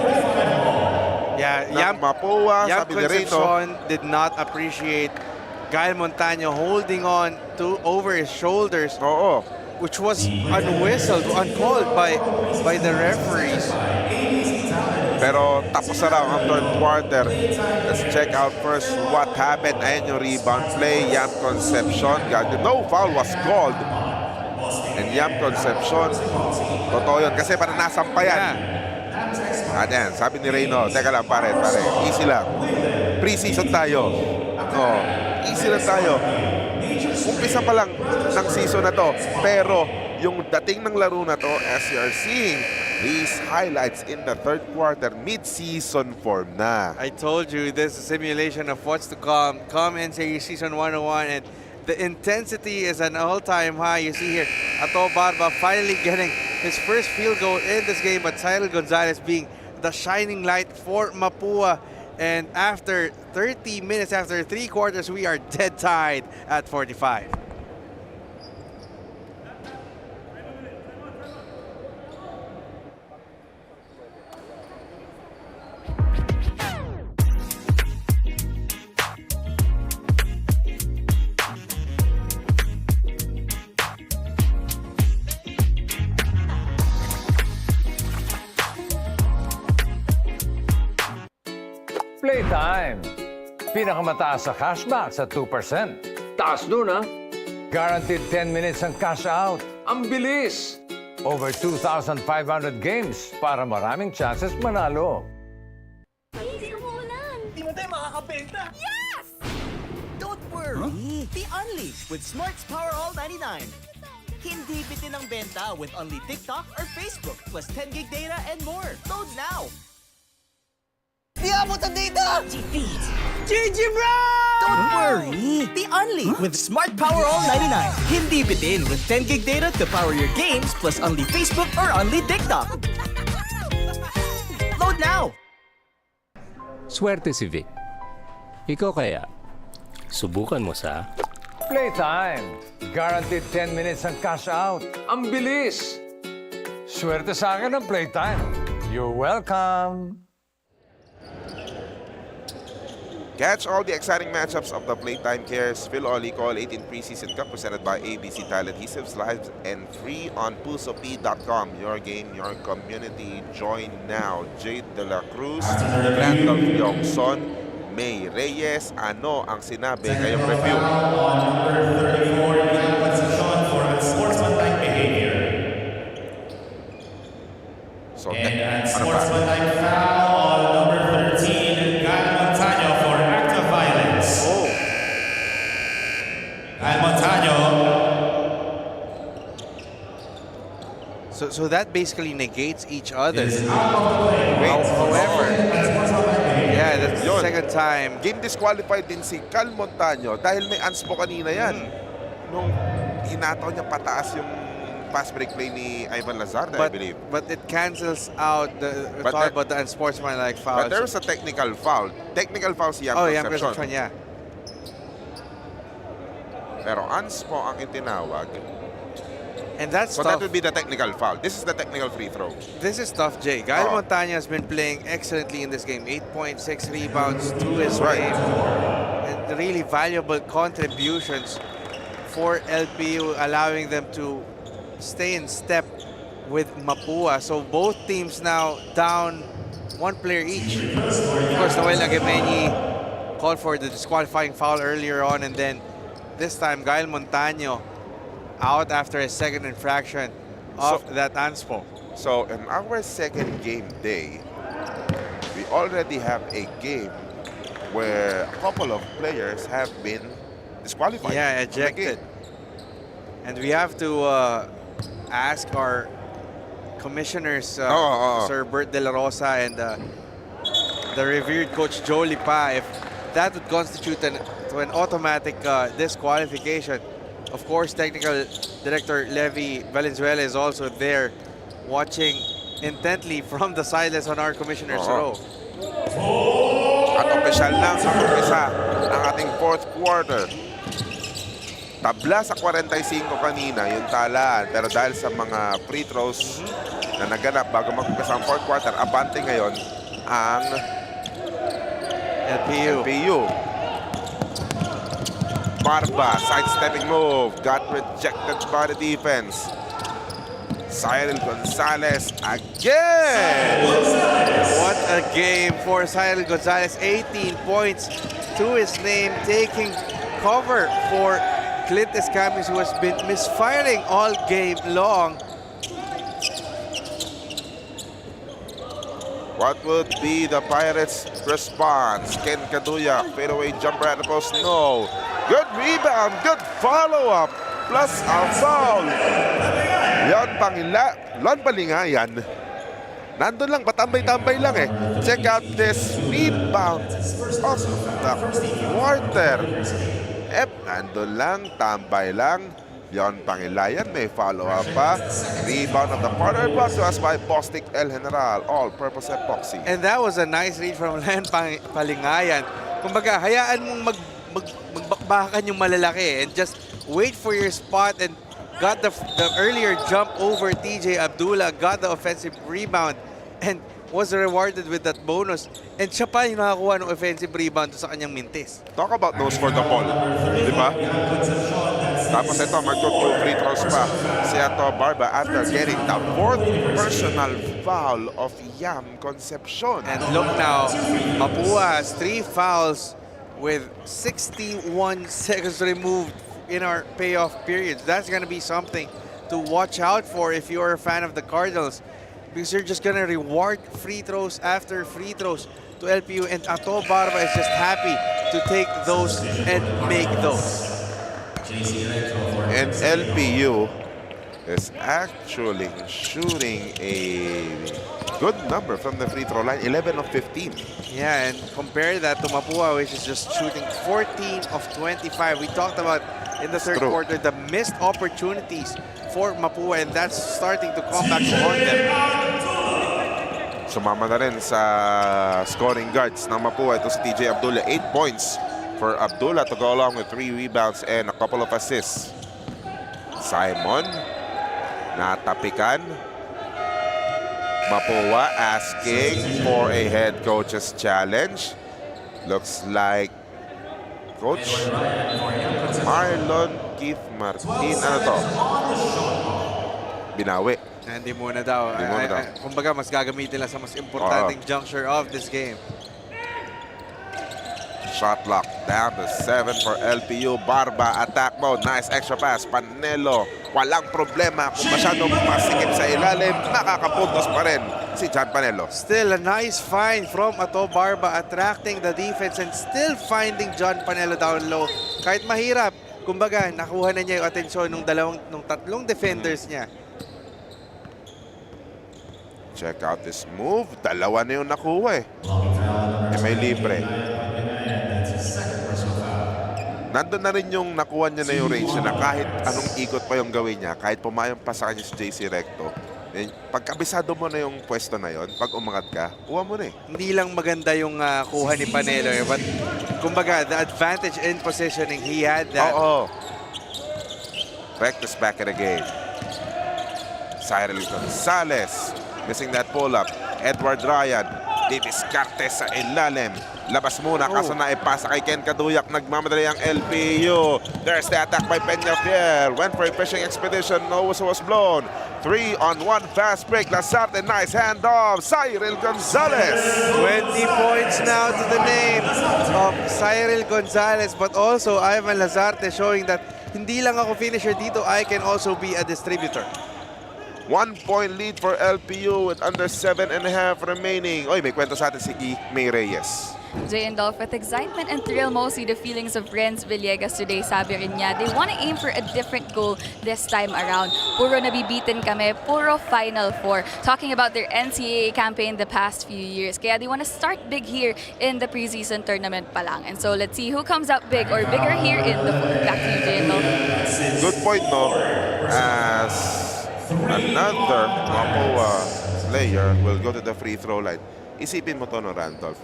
ng Mapua, sabi ni Reyno. Concepcion did not appreciate Gael Montaño holding on to over his shoulders, which was unwhistled, uncalled by the referees. Pero tapos na raw ang third quarter. Let's check out first what happened. Ayan yung rebound play. Yam Concepcion. No foul was called. And Yam Concepcion, totoo yun. Kasi parang nasampayan. At yan, sabi ni Reyno, teka lang pare, easy lang. Preseason tayo. Easy lang tayo. Umpisa pa lang ng season na to. Pero yung dating ng laro na to, as you are seeing, these highlights in the third quarter, mid-season form na. I told you, this is a simulation of what's to come. Come NCAA Season 101, and the intensity is an all-time high. You see here, Ato Barba finally getting his first field goal in this game, but Cyril Gonzalez being the shining light for Mapua. And after 30 minutes, after 3 quarters, we are dead tied at 45. Playtime! Pinakamataas sa cashback sa 2%. Taas dun, ha? Guaranteed 10 minutes ang cash out. Ang bilis! Over 2,500 games para maraming chances manalo. Di mo tayo makakabenta. Yes! Don't worry. Be only with Smart's Power All 99. Hindi bitin ang benta with only TikTok or Facebook plus 10 gig data and more. Load now. Di abot ang data! GG bro! Don't worry. Be only with Smart Power All 99. Hindi bitin with 10 gig data to power your games plus only Facebook or only TikTok. Load now. Swerte si Vic. Ikaw kaya, subukan mo sa... Playtime. Guaranteed 10 minutes ang cash out. Ang bilis! Swerte sa akin ang Playtime. You're welcome. Catch all the exciting matchups of the PlayTime Cares Filoil EcoOil 18th Preseason Cup presented by ABC Tile Adhesives, live and free on pusop.com. Your game, your community. Join now. Jade De La Cruz, Randolph Yongson, May Reyes. Ano ang sinabi ngayong review? Number 34, position for unsportsmanlike behavior. So, And ano pa? unsportsmanlike foul on number 13, Guy Montano for act of violence. Oh, Guy Montano. So that basically negates each other. Is out of the play. However, yeah, that's the Yun. second time. game disqualified din si Cal Montano dahil may anspo kanina yan. Nung hinataw niya pataas yung pass break play ni Ivan Lazarda, I believe. But it cancels out the But talk that- about the unsportsmanlike foul. But there's a technical foul. Technical foul si Young Oh, yeah, Concepcion. Concepcion, yeah. Pero anspo ang itinawag. And that's So tough. that would be the technical foul. This is the technical free throw. This is tough, Jay. Gael Oh. Montano has been playing excellently in this game. 8.6 rebounds to his Right. game. And really valuable contributions for LPU, allowing them to stay in step with Mapua. So both teams now down one player each. Of course, Noel Agemeni called for the disqualifying foul earlier on, and then this time Gael Montano out after a second infraction of that anspo. So in our second game day, we already have a game where a couple of players have been disqualified. Yeah, from the game. ejected. And we have to ask our commissioners, Sir Bert De La Rosa and the revered coach Joe Lipa, if that would constitute an automatic disqualification. Of course, technical director Levi Valenzuela is also there watching intently from the sidelines on our commissioner's row. At opisyal na sa umpisa ang ating fourth quarter. Tabla sa 45 kanina yung talaan, pero dahil sa mga free throws na naganap bago mag-umpisa ang fourth quarter, abante ngayon ang LPU. Barba, sidestepping move, got rejected by the defense. Cyril Gonzalez again! What a game for Cyril Gonzalez. 18 points to his name, taking cover for Clint Escamis, who has been misfiring all game long. What would be the Pirates' response? Ken Kaduya, fadeaway jumper at the post, no. Good rebound, good follow-up, plus a foul. Lon Palingayan. Nandun lang, patambay-tambay lang eh. Check out this rebound of the quarter. Nandun lang, tambay lang. Leon Pangilayan may follow-up pa. Rebound of the quarter brought to us by Bostic El General, all-purpose epoxy. And that was a nice read from Len Palingayan. Kumbaga, hayaan mong magbakbakan yung malalaki and just wait for your spot, and got the earlier jump over TJ Abdullah, got the offensive rebound, and was rewarded with that bonus. And siya pa yung nakakuha ng offensive rebound sa kanyang mintis. Talk about those for the ball. Di ba? Tapos ito, mag-2 free throws pa si Ato Barba after getting the fourth personal foul of Yam Concepcion. And look now, Mapua has 3 fouls with 61 seconds removed in our payoff periods. That's going to be something to watch out for if you're a fan of the Cardinals, because you're just gonna reward free throws after free throws to LPU, and Ato Barba is just happy to take those and make those. And LPU is actually shooting a good number from the free throw line, 11 of 15. Yeah, and compare that to Mapua, which is just shooting 14 of 25. We talked about in the third quarter the missed opportunities for Mapua, and that's starting to come back to haunt them. Sumama na rin sa scoring guards ng Mapua. Ito si TJ Abdullah. 8 points for Abdullah to go along with 3 rebounds and a couple of assists. Simon, natapikan. Mapua asking for a head coach's challenge. Looks like Coach Marlon Keith Martin. Ano to? Binawi. Hindi muna daw. Kumbaga, mas gagamitin lang sa mas importanteng juncture of this game. Shot clock down to 7 for LPU. Barba, attack mode. Nice extra pass. Panelo, walang problema. Kung masyadong masikip sa ilalim, nakakapuntos pa rin si John Panelo. Still a nice find from Ato Barba, attracting the defense and still finding John Panelo down low. Kahit mahirap, kumbaga, nakuha na niya yung atensyon ng tatlong defenders niya. Check out this move. Dalawa na yung nakuha eh. May libre. Nandun na rin yung nakuha niya na yung range na kahit anong ikot pa yung gawin niya, kahit pumayong pa sa kanya si JC Recto, pagkabisado mo na yung pwesto na yon, pag umangat ka, kuha mo na eh. Hindi lang maganda yung kuha ni Panelo eh, but kumbaga, the advantage in positioning, he had that. Oo. Recto's back in the game. Cyril Gonzalez missing that pull-up. Edward Ryan, didiskarte sa ilalim. Labas muna, kaso na ipasa kay Ken Kaduyak. Nagmamadali ang LPU. There's the attack by Peñafiel. Went for a fishing expedition. No whistle was blown. 3-on-1 fast break. Lazarte, nice handoff. Cyril Gonzalez. 20 points now to the name of Cyril Gonzalez, but also Ivan Lazarte showing that hindi lang ako finisher dito, I can also be a distributor. 1 point lead for LPU with under 7.5 remaining. Oy, may kwento sa atin si May Reyes. Jay and Dolph, with excitement and thrill, mostly the feelings of Renz Villegas today, sabi rin niya, they want to aim for a different goal this time around. Puro nabibitin kami, puro Final Four. Talking about their NCAA campaign the past few years. Kaya they want to start big here in the preseason tournament pa lang. And so let's see who comes out big or bigger here in the fourth. Back to you, Jay and Dolph. Good point, no? As another Mapua player will go to the free throw line. Isipin mo to, no, Randolph?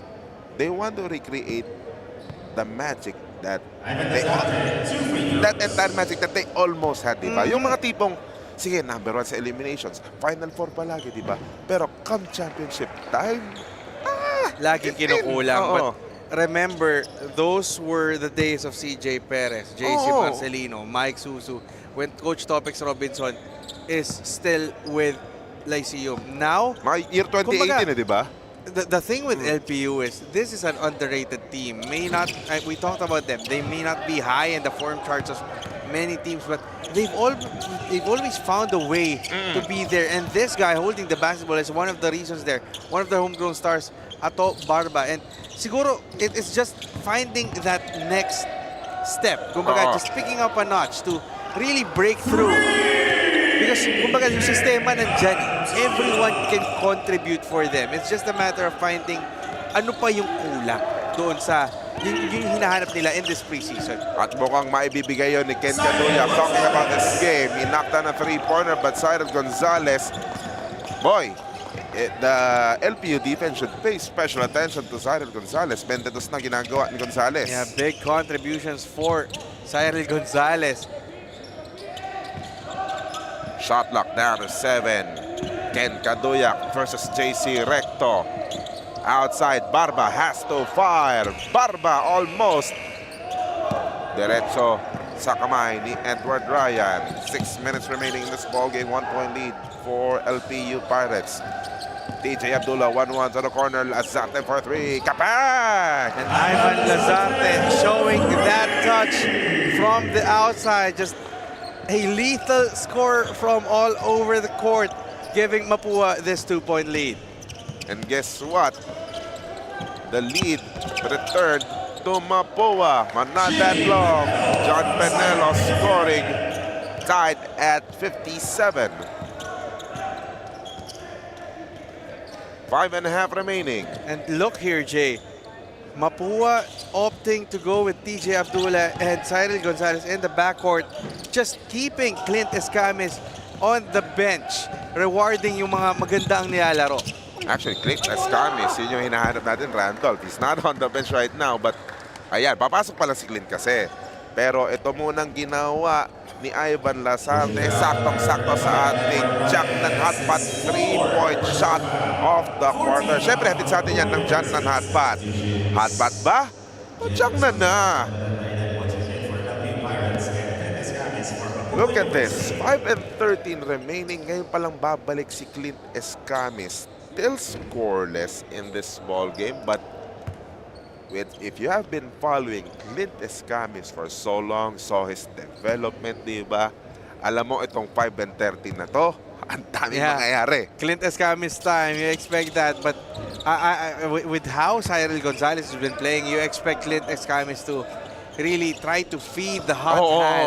They want to recreate the magic that entire magic that they almost had, diba? Yung mga tipong, sige, number 1 sa eliminations, Final Four palagi, diba? Pero come championship time, laging kinukulang. But remember, those were the days of CJ Perez, JC Marcelino, Mike Susu, when Coach Topex Robinson is still with Lyceum. Now, year 2018, diba? The thing with LPU is this is an underrated team. May not, we talked about them. They may not be high in the form charts of many teams, but they've always found a way to be there. And this guy holding the basketball is one of the reasons there. One of the homegrown stars, Ato Barba. And siguro it's just finding that next step. Kumbaga, just picking up a notch to really break through. Because kumbaga yung sistema nandyan, everyone can contribute for them. It's just a matter of finding ano pa yung kulang doon sa yung hinahanap nila in this preseason. At mukhang maibibigay yun ni Ken Kaduyak. Talking about this game, he knocked down a three-pointer, but Cyril Gonzalez, boy, the LPU defense should pay special attention to Cyril Gonzalez. 22 na ginagawa ni Gonzalez. Yeah, big contributions for Cyril Gonzalez. Shot clock down to 7. Ken Kaduyak versus JC Recto. Outside, Barba has to fire. Barba almost. Diretso sa kamay ni Edward Ryan. 6 minutes remaining in this ballgame. 1 point lead for LPU Pirates. TJ Abdullah, 1-1 to the corner. Lazarte for 3. Kapak! And Ivan Lazarte showing that touch from the outside. Just a lethal score from all over the court, giving Mapua this 2-point lead. And guess what? The lead returned to Mapua. Not that long. John Penelo scoring, tied at 57. 5.5 remaining. And look here, Jay. Mapua opting to go with TJ Abdullah and Cyril Gonzalez in the backcourt, just keeping Clint Escamis on the bench, rewarding yung mga maganda ang nilalaro. Actually, Clint Escamis, yun yung hinahanap natin, Randolph. He's not on the bench right now, but ayan, papasok pala si Clint kasi. Pero ito munang ginawa ni Ivan Lazarte, saktong-sakto sa ating Jack ng Hotpot 3-point shot of the quarter. Siyempre, hatid sa atin yan ng Jack ng Hotpot. Hotpot ba? O Jack na. Look at this. 5-13 remaining. Ngayon palang babalik si Clint Escamis. Still scoreless in this ball game, but if you have been following Clint Escamis for so long, saw his development, di ba? Alam mo, itong 5-13 na to, ang daming mangyayari. Clint Escamis time, you expect that. But with how Cyril Gonzalez has been playing, you expect Clint Escamis to really try to feed the hot hand.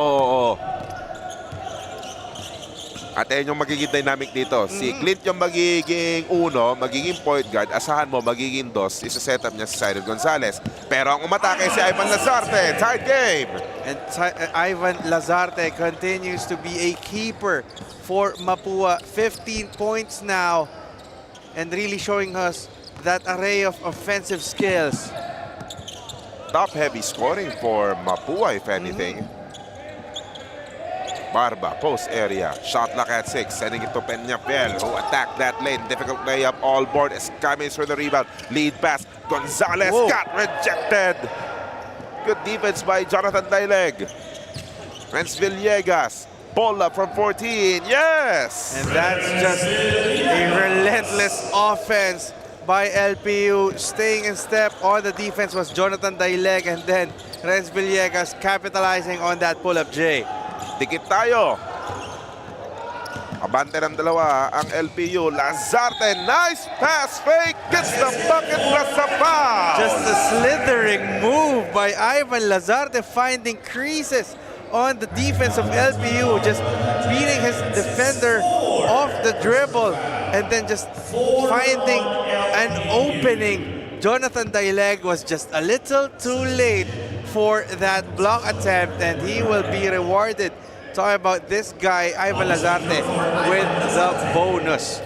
At ayun yung magiging dynamic dito. Si Clint yung magiging uno, magiging point guard. Asahan mo, magiging dos. Isa-setup niya si Cyril Gonzalez. Pero ang umatake si Ivan Lazarte. Tied game. And Ivan Lazarte continues to be a keeper for Mapua. 15 points now. And really showing us that array of offensive skills. Top-heavy scoring for Mapua, if anything. Barba, post area, shot clock at 6, sending it to Peñafiel, who attacked that lane. Difficult layup, all board. Escamis for the rebound. Lead pass, Gonzalez got rejected. Good defense by Jonathan Daileg. Renz Villegas, pull up from 14, yes! And that's just a relentless offense by LPU. Staying in step on the defense was Jonathan Daileg, and then Renz Villegas capitalizing on that pull-up, Jay. Dikit tayo. Abante ng dalawa ang LPU. Lazarte, nice pass fake. Gets the bucket plus a foul. Just a slithering move by Ivan Lazarte, finding creases on the defense of LPU. Just beating his defender off the dribble and then just finding an opening. Jonathan Daileg was just a little too late for that block attempt, and he will be rewarded. Talk about this guy, Ivan Lazarte, with the bonus.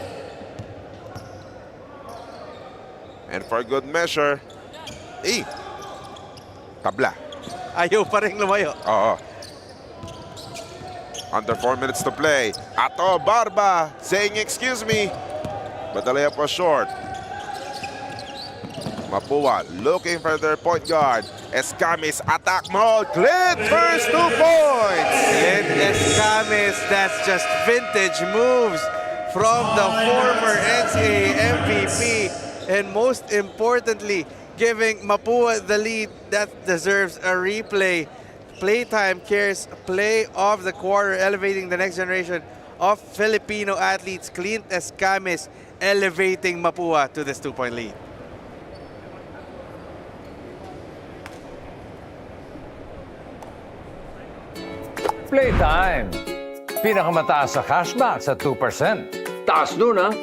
And for good measure, tabla. Ayaw pa rin lumayo. Oo. Under 4 minutes to play. Ato Barba saying excuse me, but the layup was short. Mapua looking for their point guard. Escamis attack mode. Clint first 2 points. Clint Escamis, that's just vintage moves from the former NCAA MVP. And most importantly, giving Mapua the lead that deserves a replay. PlayTime Cares play of the quarter, elevating the next generation of Filipino athletes. Clint Escamis elevating Mapua to this 2-point lead. Playtime. Pinakamataas sa cashback sa 2%. Taas dun, ha?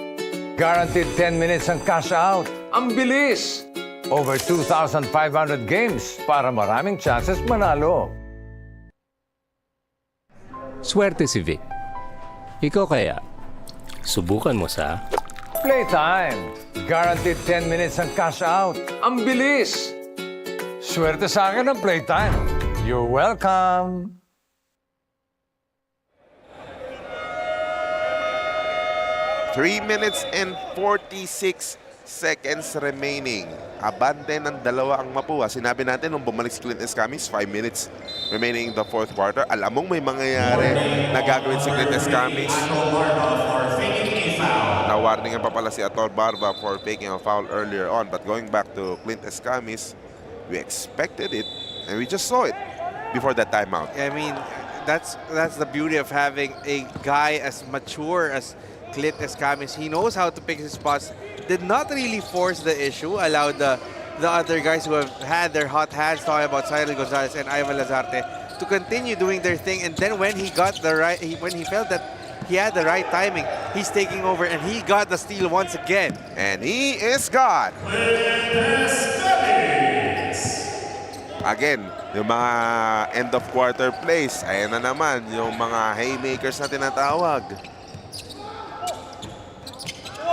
Guaranteed 10 minutes ang cash out. Ang bilis! Over 2,500 games para maraming chances manalo. Swerte si Vic. Ikaw kaya, subukan mo sa Playtime. Guaranteed 10 minutes ang cash out. Ang bilis! Swerte sa akin ang Playtime. You're welcome. Three minutes and 46 seconds remaining. Abante ng dalawa ang Mapua. Sinabi natin nung bumalik si Clint Escamis, 5 minutes remaining in the fourth quarter. Alam mong may mangyayari na gagawin si Clint Escamis. Na-warningan pa pala si Ator Barba for faking a foul earlier on. But going back to Clint Escamis, we expected it and we just saw it before that timeout. I mean, that's the beauty of having a guy as mature as Clint Escamis. He knows how to pick his spots. Did not really force the issue. Allowed the other guys who have had their hot hands, talking about Cyril Gonzalez and Ivan Lazarte, to continue doing their thing. And then when he got the right, when he felt that he had the right timing, he's taking over and he got the steal once again. And he is God. Again, yung mga end of quarter plays, ayan na naman yung mga haymakers na tinatawag.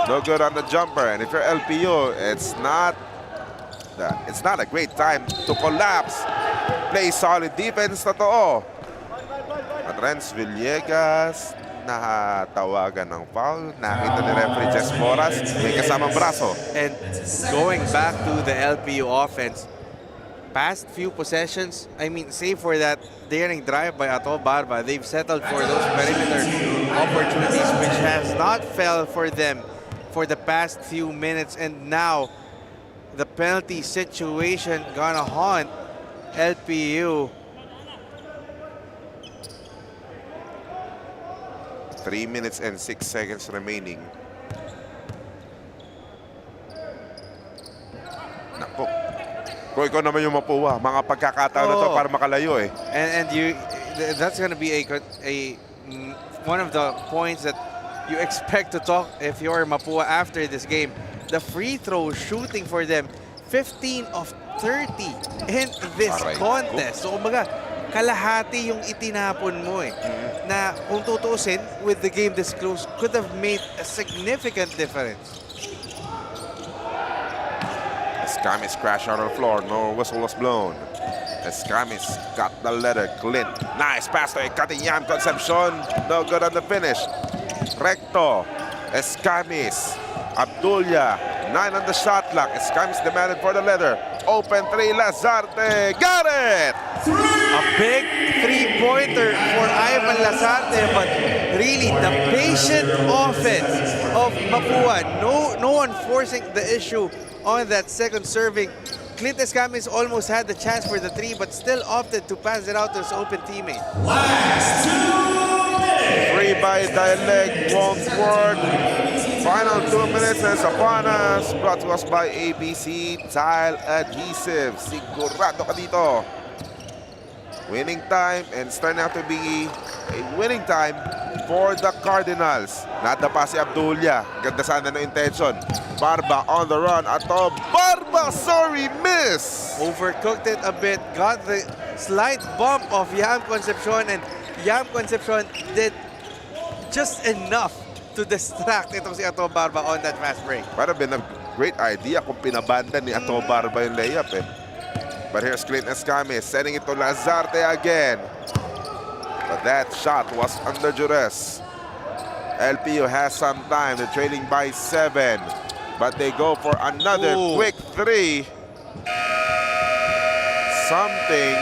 No good on the jumper, and if you're LPU, it's not a great time to collapse. Play solid defense, totoo. At Renz Villegas, natawagan ng foul. Nakita ni referee Jess Moras, may kasamang braso. And going back to the LPU offense, past few possessions, I mean, save for that daring drive by Ato Barba, they've settled for those perimeter opportunities, which has not fell for them for the past few minutes. And now, the penalty situation gonna haunt LPU. 3 minutes and 6 seconds remaining. Nako. Kung ikaw naman yung Mapua, mga pagkakataon na to para makalayo eh. And that's gonna be one of the points that you expect to talk if you're Mapua after this game. The free throw shooting for them, 15 of 30 in this contest. So, kumbaga, kalahati yung itinapon mo eh. Na kung tutusin, with the game this close, could have made a significant difference. Escamis crashed on the floor. No whistle was blown. Escamis got the letter. Clint. Nice pass to Ekatinyam Concepcion. No good on the finish. Recto. Escamis. Abdullah. 9 on the shot clock. Escamis demanded for the leather. Open 3. Lazarte. Got it! A big three-pointer for Ivan Lazarte, but really the patient offense of Mapua. No one forcing the issue on that second serving. Clint Escamis almost had the chance for the 3, but still opted to pass it out to his open teammate. Last 2 minutes. 3 by Dialect won't work. Final 2 minutes is upon us. Brought to us by ABC Tile Adhesive. Sigurado ka dito. Winning time, and it's turning out to be a winning time for the Cardinals. Nadapa si Abdullah. Ganda sana ng intention. Barba on the run. Ato Barba, sorry, miss! Overcooked it a bit. Got the slight bump of Yam Concepcion, and Yam Concepcion did just enough to distract itong si Ato Barba on that fast break. Para been a great idea kung pinabanda ni Ato Barba yung layup eh. But here's Clint Escamis sending it to Lazarte again. But that shot was under duress. LPU has some time. They're trailing by 7. But they go for another quick 3. Something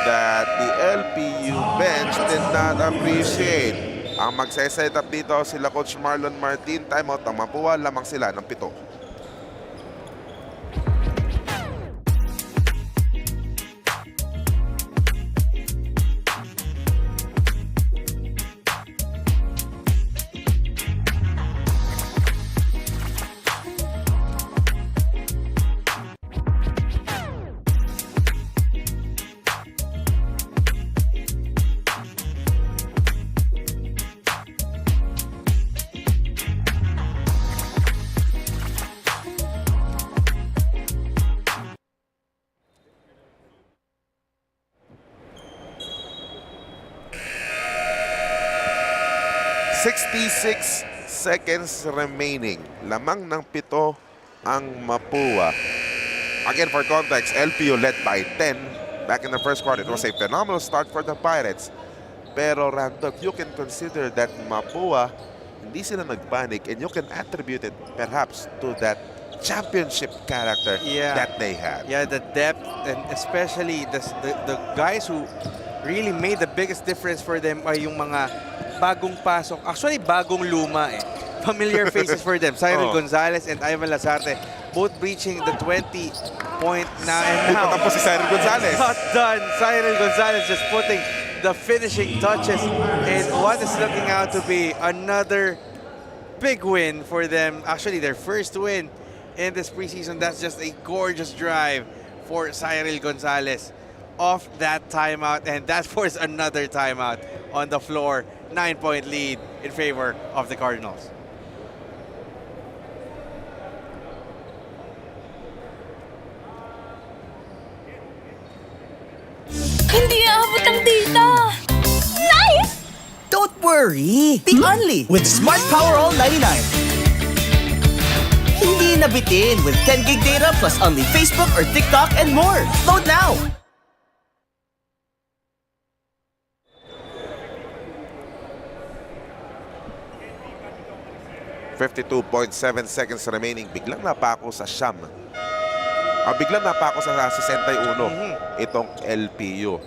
that the LPU bench did not appreciate. Ang magse-set up dito sila Coach Marlon Martin. Timeout ang Mapua. Lamang sila ng 7. ...66 seconds remaining. Lamang ng 7 ang Mapua. Again, for context, LPU led by 10 back in the first quarter. It was a phenomenal start for the Pirates. Pero, Randolph, you can consider that Mapua, hindi sila nagpanic, and you can attribute it perhaps to that championship character that they had. Yeah, the depth, and especially the guys who really made the biggest difference for them ay yung mga bagong pasok. Actually, bagong luma eh. Familiar faces for them. Cyril Gonzalez and Ivan Lazarte both breaching the 20-point now. And now, tapos si Cyril Gonzalez. not done. Cyril Gonzalez just putting the finishing touches in what is looking out to be another big win for them. Actually, their first win in this preseason. That's just a gorgeous drive for Cyril Gonzalez off that timeout, and that forced another timeout on the floor. 9-point lead in favor of the Cardinals. Hindi aabot ang data! Nice! Don't worry! Be only with Smart Power All 99. Hindi nabitin with 10 gig data plus only Facebook or TikTok and more. Load now! .7 seconds remaining. Biglang napako sa Siyam. Biglang napako sa 61 itong LPU.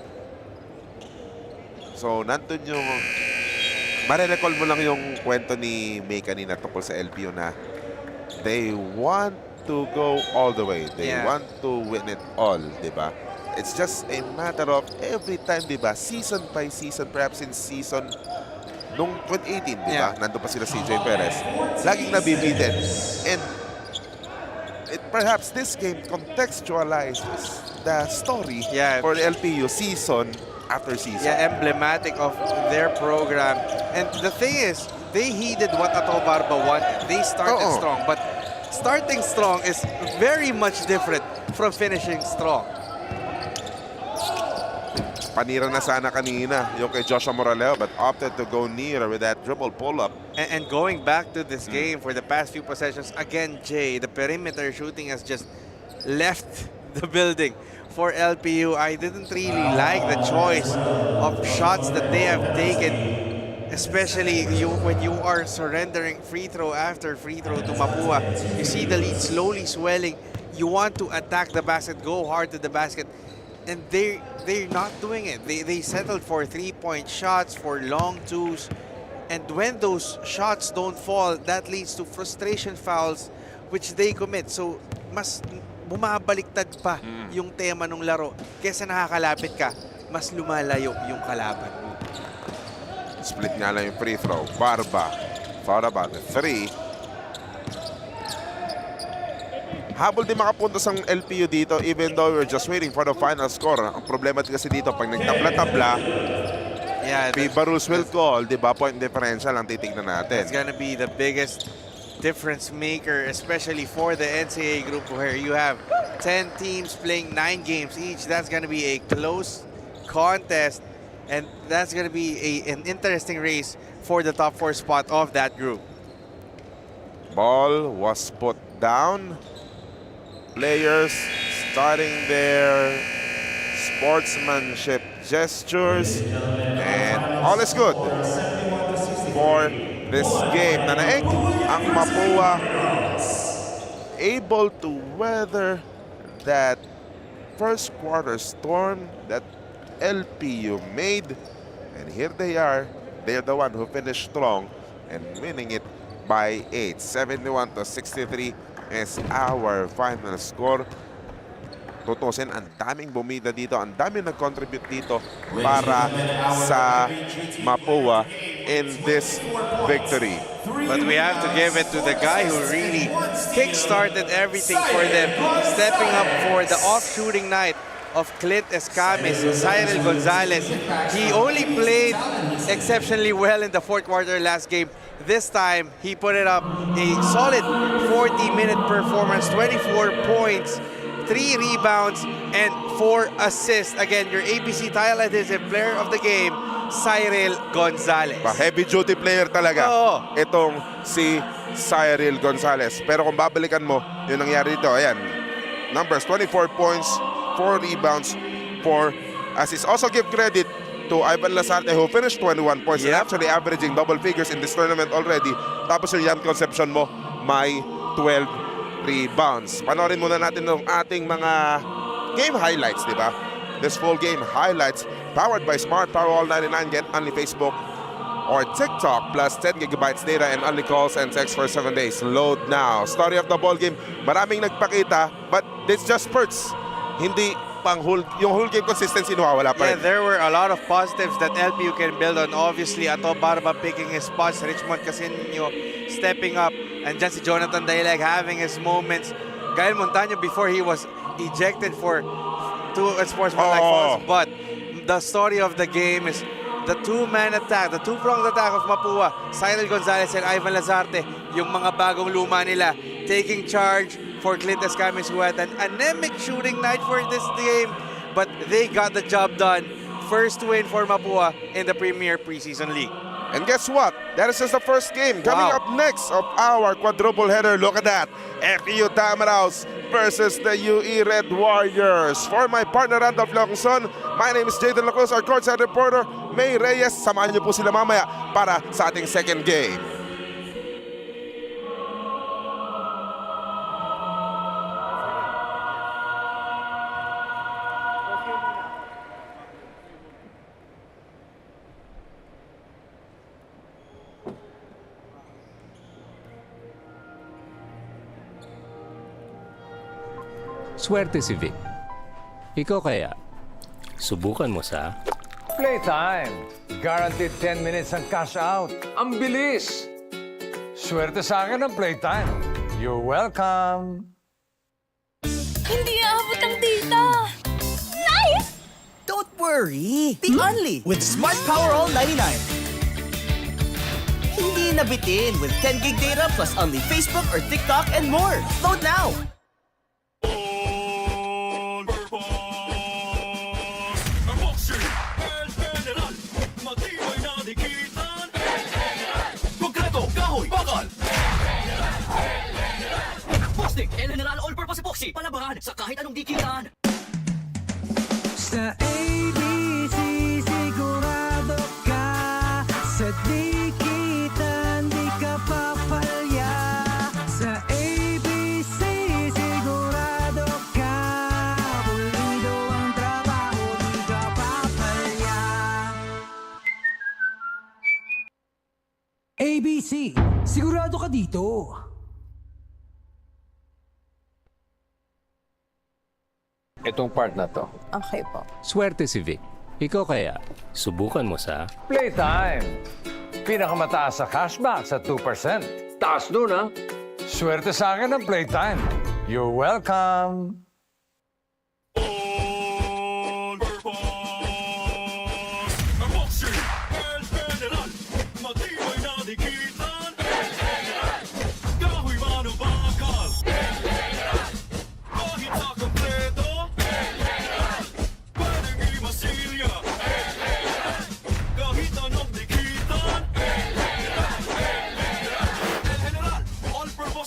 So, nandun yung... Marirecall mo lang yung kwento ni May kanina tungkol sa LPU na they want to go all the way. They want to win it all, di ba? It's just a matter of every time, di ba? Season by season, perhaps in season nung 2018, di ba? Nandun pa sila CJ Perez. Laging nabibitin. And perhaps this game contextualizes the story for the LPU season after season. Yeah, emblematic of their program. And the thing is, they heeded what Ato Barba wanted. They started strong, but starting strong is very much different from finishing strong. Panira na sana kanina yung kay Joshua Moraleo, but opted to go near with that dribble pull-up. And going back to this game for the past few possessions, again, Jay, the perimeter shooting has just left the building for LPU. I didn't really like the choice of shots that they have taken, especially when you are surrendering free throw after free throw to Mapua. You see the lead slowly swelling. You want to attack the basket, go hard to the basket. And they're not doing it. They settled for 3-point shots, for long twos. And when those shots don't fall, that leads to frustration fouls which they commit. So, mas bumabaliktad pa yung tema ng laro. Kesa nakakalapit ka, mas lumalayo yung kalaban. Split nga lang yung free throw. Barba thought about the 3. Habol din makapuntos ang LPU dito even though we're just waiting for the final score. Ang problema kasi dito, pag nagtabla-tabla, FIBA rules will call, di ba? Point differential ang titignan natin. It's gonna be the biggest difference maker, especially for the NCAA group where you have 10 teams playing 9 games each. That's gonna be a close contest, and that's gonna be an interesting race for the top 4 spot of that group. Ball was put down. Players starting their sportsmanship gestures, and all is good for this game. Nanaig ang Mapua able to weather that first quarter storm that LPU made, and here they are. They're the one who finished strong and winning it by 8. 71-63 is our final score. Tutusin, ang daming bumida dito, ang daming nag-contribute dito para sa Mapua in this victory. But we have to give it to the guy who really kick-started everything for them, stepping up for the off-shooting night of Clint Escamis, Cyril Gonzalez. He only played exceptionally well in the fourth quarter last game. This time, he put it up a solid 40-minute performance, 24 points, 3 rebounds, and 4 assists. Again, your ABC Tile Adhesive player of the game, Cyril Gonzalez. Heavy-duty player talaga itong si Cyril Gonzalez. Pero kung babalikan mo, yung nangyari dito, ayan, numbers, 24 points, 4 rebounds, 4 assists. Also give credit to Ivan Lasarte who finished 21 points and actually averaging double figures in this tournament already. Tapos yung Jan Concepcion mo, may 12 rebounds. Panorin muna natin ng ating mga game highlights, di ba? This full game highlights powered by Smart Power All 99. Get only Facebook or TikTok plus 10 gigabytes data and only calls and texts for 7 days. Load now. Story of the ball game. Maraming nagpakita but it's just spurts. Hindi pang yung whole game consistency nawawala pa Yeah, rin. there were a lot of positives that LPU can build on. Obviously, Ato Barba picking his spots, Richmond Casinio stepping up, and dyan si Jonathan Daileg having his moments. Gael Montaño before he was ejected for two sportsmanlike fouls. But the story of the game is the two-man attack, the two-pronged attack of Mapua. Cyril Gonzalez and Ivan Lazarte, yung mga bagong luma nila, taking charge for Clint Escamis, who had an anemic shooting night for this game. But they got the job done. First win for Mapua in the Premier Preseason League. And guess what? That is just the first game. Coming up next of our quadruple header, look at that. FEU Tamaraos versus the UE Red Warriors. For my partner Randolph Longson, my name is Jayden Lacruz, our courtside reporter, May Reyes. Samahan niyo po sila mamaya para sa ating second game. Swerte si Vic. Ikaw kaya, subukan mo sa... Playtime. Guaranteed 10 minutes ang cash out. Ang bilis. Swerte sa akin ang Playtime. You're welcome. Hindi aabot ang data. Nice! Don't worry! Be only with Smart Power All 99. Hindi nabitin with 10 gig data plus only Facebook or TikTok and more. Load now! All purpose. Ang boxing. El General. Matibay na dikitan. El General. Konkreto, kahoy, bakal. Boxstick, El General All-Purpose Epoxy. Palabahan sa kahit anong dikitan. Sa ABC sigurado ka. Sa dikitan di ka papalya. Sa ABC sigurado ka. Pulido ang trabaho, di ka papalya. ABC, sigurado ka dito. Itong part na to. Okay po. Swerte si Vic. Ikaw kaya, subukan mo sa... Playtime. Pinakamataas sa cashback sa 2%. Taas nun, ha? Swerte sa akin ang Playtime. You're welcome.